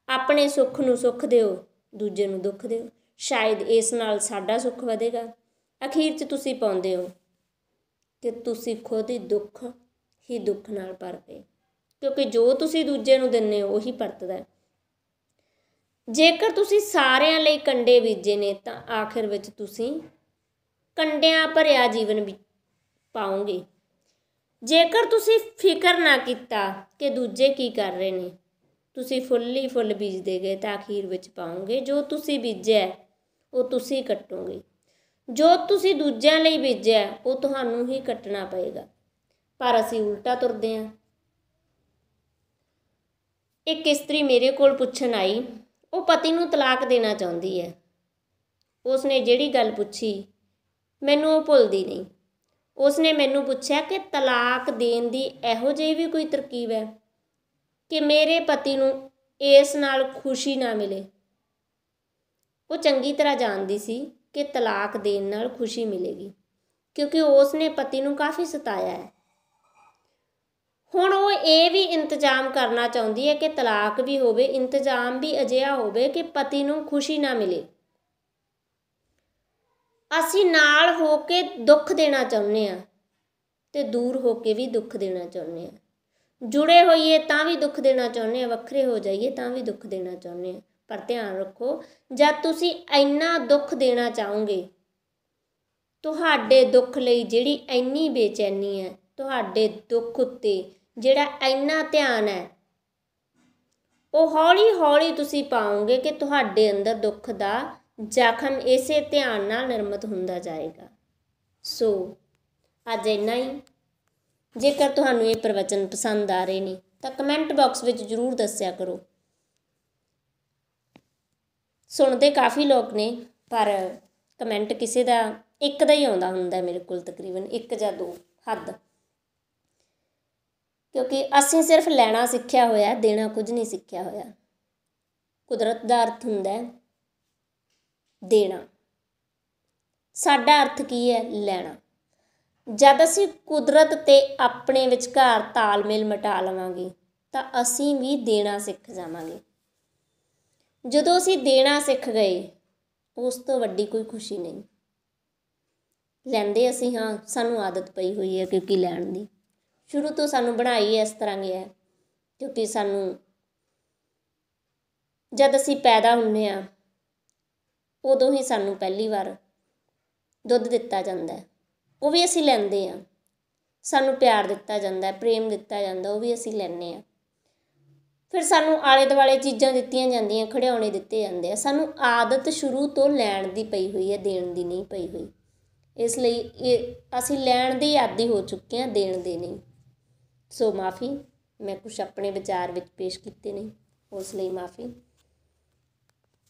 ਆਪਣੇ ਸੁੱਖ ਨੂੰ ਸੁੱਖ ਦਿਓ, ਦੂਜੇ ਨੂੰ ਦੁੱਖ ਦਿਓ, ਸ਼ਾਇਦ ਇਸ ਨਾਲ ਸਾਡਾ ਸੁੱਖ ਵਧੇਗਾ। ਅਖੀਰ 'ਚ ਤੁਸੀਂ ਪਾਉਂਦੇ ਹੋ ਕਿ ਤੁਸੀਂ ਖੁਦ ਹੀ ਦੁੱਖ ਨਾਲ ਭਰ ਗਏ, ਕਿਉਂਕਿ ਜੋ ਤੁਸੀਂ ਦੂਜੇ ਨੂੰ ਦਿੰਦੇ ਹੋ ਉਹੀ ਪਰਤਦਾ। ਜੇਕਰ ਤੁਸੀਂ ਸਾਰਿਆਂ ਲਈ ਕੰਡੇ ਬੀਜੇ ਨੇ ਤਾਂ ਆਖਿਰ ਵਿੱਚ ਤੁਸੀਂ ਕੰਡਿਆਂ ਭਰਿਆ ਜੀਵਨ ਵੀ ਪਾਓਗੇ। ਜੇਕਰ ਤੁਸੀਂ ਫਿਕਰ ਨਾ ਕੀਤਾ ਕਿ ਦੂਜੇ ਕੀ ਕਰ ਰਹੇ ਨੇ, ਤੁਸੀਂ ਫੁੱਲ ਹੀ ਫੁੱਲ ਬੀਜਦੇ ਗਏ ਤਾਂ ਅਖੀਰ ਵਿੱਚ ਪਾਓਗੇ ਜੋ ਤੁਸੀਂ ਬੀਜਿਆ ਉਹ ਤੁਸੀਂ ਕੱਟੋਗੇ। ਜੋ ਤੁਸੀਂ ਦੂਜਿਆਂ ਲਈ ਬੀਜਿਆ ਉਹ ਤੁਹਾਨੂੰ ਹੀ ਕੱਟਣਾ ਪਏਗਾ। ਪਰ ਅਸੀਂ ਉਲਟਾ ਤੁਰਦੇ ਹਾਂ। ਇੱਕ ਇਸਤਰੀ ਮੇਰੇ ਕੋਲ ਪੁੱਛਣ ਆਈ, ਉਹ ਪਤੀ ਨੂੰ ਤਲਾਕ ਦੇਣਾ ਚਾਹੁੰਦੀ ਹੈ। ਉਸਨੇ ਜਿਹੜੀ ਗੱਲ ਪੁੱਛੀ ਮੈਨੂੰ ਉਹ ਭੁੱਲਦੀ ਨਹੀਂ। ਉਸਨੇ ਮੈਨੂੰ ਪੁੱਛਿਆ ਕਿ ਤਲਾਕ ਦੇਣ ਦੀ ਇਹੋ ਜਿਹੀ ਵੀ ਕੋਈ ਤਰਕੀਬ ਹੈ ਕਿ ਮੇਰੇ ਪਤੀ ਨੂੰ ਇਸ ਨਾਲ ਖੁਸ਼ੀ ਨਾ ਮਿਲੇ। ਉਹ ਚੰਗੀ ਤਰ੍ਹਾਂ ਜਾਣਦੀ ਸੀ ਕਿ ਤਲਾਕ ਦੇਣ ਨਾਲ ਖੁਸ਼ੀ ਮਿਲੇਗੀ, ਕਿਉਂਕਿ ਉਸਨੇ ਪਤੀ ਨੂੰ ਕਾਫੀ ਸਤਾਇਆ ਹੈ। ਹੁਣ ਉਹ ਇਹ ਵੀ ਇੰਤਜ਼ਾਮ ਕਰਨਾ ਚਾਹੁੰਦੀ ਹੈ ਕਿ ਤਲਾਕ ਵੀ ਹੋਵੇ, ਇੰਤਜ਼ਾਮ ਵੀ ਅਜਿਹਾ ਹੋਵੇ ਕਿ ਪਤੀ ਨੂੰ ਖੁਸ਼ੀ ਨਾ ਮਿਲੇ। ਅਸੀਂ ਨਾਲ ਹੋ ਕੇ ਦੁੱਖ ਦੇਣਾ ਚਾਹੁੰਦੇ ਹਾਂ ਅਤੇ ਦੂਰ ਹੋ ਕੇ ਵੀ ਦੁੱਖ ਦੇਣਾ ਚਾਹੁੰਦੇ ਹਾਂ। ਜੁੜੇ ਹੋਈਏ ਤਾਂ ਵੀ ਦੁੱਖ ਦੇਣਾ ਚਾਹੁੰਦੇ ਹਾਂ, ਵੱਖਰੇ ਹੋ ਜਾਈਏ ਤਾਂ ਵੀ ਦੁੱਖ ਦੇਣਾ ਚਾਹੁੰਦੇ ਹਾਂ। ਪਰ ਧਿਆਨ ਰੱਖੋ, ਜਦ ਤੁਸੀਂ ਇੰਨਾ ਦੁੱਖ ਦੇਣਾ ਚਾਹੋਗੇ, ਤੁਹਾਡੇ ਦੁੱਖ ਲਈ ਜਿਹੜੀ ਇੰਨੀ ਬੇਚੈਨੀ ਹੈ, ਤੁਹਾਡੇ ਦੁੱਖ ਉੱਤੇ ਜਿਹੜਾ ਇੰਨਾ ਧਿਆਨ ਹੈ, ਉਹ ਹੌਲੀ ਹੌਲੀ ਤੁਸੀਂ ਪਾਓਗੇ ਕਿ ਤੁਹਾਡੇ ਅੰਦਰ ਦੁੱਖ ਦਾ ਜ਼ਖਮ ਇਸੇ ਧਿਆਨ ਨਾਲ ਨਿਰਮਿਤ ਹੁੰਦਾ ਜਾਏਗਾ। ਸੋ ਅੱਜ ਇੰਨਾ ਹੀ। ਜੇਕਰ ਤੁਹਾਨੂੰ ਇਹ ਪ੍ਰਵਚਨ ਪਸੰਦ ਆ ਰਹੇ ਨੇ ਤਾਂ ਕਮੈਂਟ ਬਾਕਸ ਵਿੱਚ ਜ਼ਰੂਰ ਦੱਸਿਆ ਕਰੋ। ਸੁਣਦੇ ਕਾਫੀ ਲੋਕ ਨੇ ਪਰ ਕਮੈਂਟ ਕਿਸੇ ਦਾ ਇੱਕ ਦਾ ਹੀ ਆਉਂਦਾ ਹੁੰਦਾ ਮੇਰੇ ਕੋਲ, ਤਕਰੀਬਨ 1 ਜਾਂ 2 ਹੱਦ, ਕਿਉਂਕਿ ਅਸੀਂ ਸਿਰਫ ਲੈਣਾ ਸਿੱਖਿਆ ਹੋਇਆ, ਦੇਣਾ ਕੁਝ ਨਹੀਂ ਸਿੱਖਿਆ ਹੋਇਆ। ਕੁਦਰਤ ਦਾ ਅਰਥ ਹੁੰਦਾ ਹੈ ਦੇਣਾ, ਸਾਡਾ ਅਰਥ ਕੀ ਹੈ? ਲੈਣਾ। ਜਦ ਅਸੀਂ ਕੁਦਰਤ ਅਤੇ ਆਪਣੇ ਵਿਚਕਾਰ ਤਾਲਮੇਲ ਮਿਟਾ ਲਵਾਂਗੇ ਤਾਂ ਅਸੀਂ ਵੀ ਦੇਣਾ ਸਿੱਖ ਜਾਵਾਂਗੇ। ਜਦੋਂ ਅਸੀਂ ਦੇਣਾ ਸਿੱਖ ਗਏ, ਉਸ ਤੋਂ ਵੱਡੀ ਕੋਈ ਖੁਸ਼ੀ ਨਹੀਂ। ਲੈਂਦੇ ਅਸੀਂ ਹਾਂ, ਸਾਨੂੰ ਆਦਤ ਪਈ ਹੋਈ ਹੈ ਕਿਉਂਕਿ ਲੈਣ ਦੀ ਸ਼ੁਰੂ ਤੋਂ ਸਾਨੂੰ ਬਣਾਈ ਇਸ ਤਰ੍ਹਾਂ ਗਿਆ, ਕਿਉਂਕਿ ਸਾਨੂੰ ਜਦ ਅਸੀਂ ਪੈਦਾ ਹੁੰਦੇ ਹਾਂ ਉਦੋਂ ਹੀ ਸਾਨੂੰ ਪਹਿਲੀ ਵਾਰ ਦੁੱਧ ਦਿੱਤਾ ਜਾਂਦਾ, ਉਹ ਵੀ ਅਸੀਂ ਲੈਂਦੇ ਹਾਂ। ਸਾਨੂੰ ਪਿਆਰ ਦਿੱਤਾ ਜਾਂਦਾ, ਪ੍ਰੇਮ ਦਿੱਤਾ ਜਾਂਦਾ, ਉਹ ਵੀ ਅਸੀਂ ਲੈਂਦੇ ਹਾਂ। ਫਿਰ ਸਾਨੂੰ ਆਲੇ ਦੁਆਲੇ ਚੀਜ਼ਾਂ ਦਿੱਤੀਆਂ ਜਾਂਦੀਆਂ, ਖਿਡੌਣੇ ਦਿੱਤੇ ਜਾਂਦੇ ਆ। ਸਾਨੂੰ ਆਦਤ ਸ਼ੁਰੂ ਤੋਂ ਲੈਣ ਦੀ ਪਈ ਹੋਈ ਹੈ, ਦੇਣ ਦੀ ਨਹੀਂ ਪਈ ਹੋਈ। ਇਸ ਲਈ ਇਹ ਅਸੀਂ ਲੈਣ ਦੇ ਆਦੀ ਹੋ ਚੁੱਕੇ ਹਾਂ, ਦੇਣ ਦੇ ਨਹੀਂ। ਸੋ ਮਾफ़ੀ, ਮੈਂ ਕੁਛ ਆਪਣੇ ਵਿਚਾਰ ਵਿੱਚ ਪੇਸ਼ ਕੀਤੇ ਨੇ, ਉਸ ਲਈ ਮਾफ़ੀ।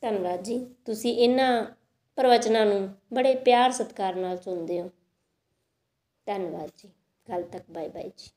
ਧੰਨਵਾਦ ਜੀ, ਤੁਸੀਂ ਇਹਨਾਂ ਪ੍ਰਵਚਨਾਂ ਨੂੰ ਬੜੇ ਪਿਆਰ ਸਤਿਕਾਰ ਨਾਲ ਸੁਣਦੇ ਹੋ। ਧੰਨਵਾਦ ਜੀ, ਕੱਲ੍ਹ ਤੱਕ, ਬਾਏ ਬਾਏ ਜੀ।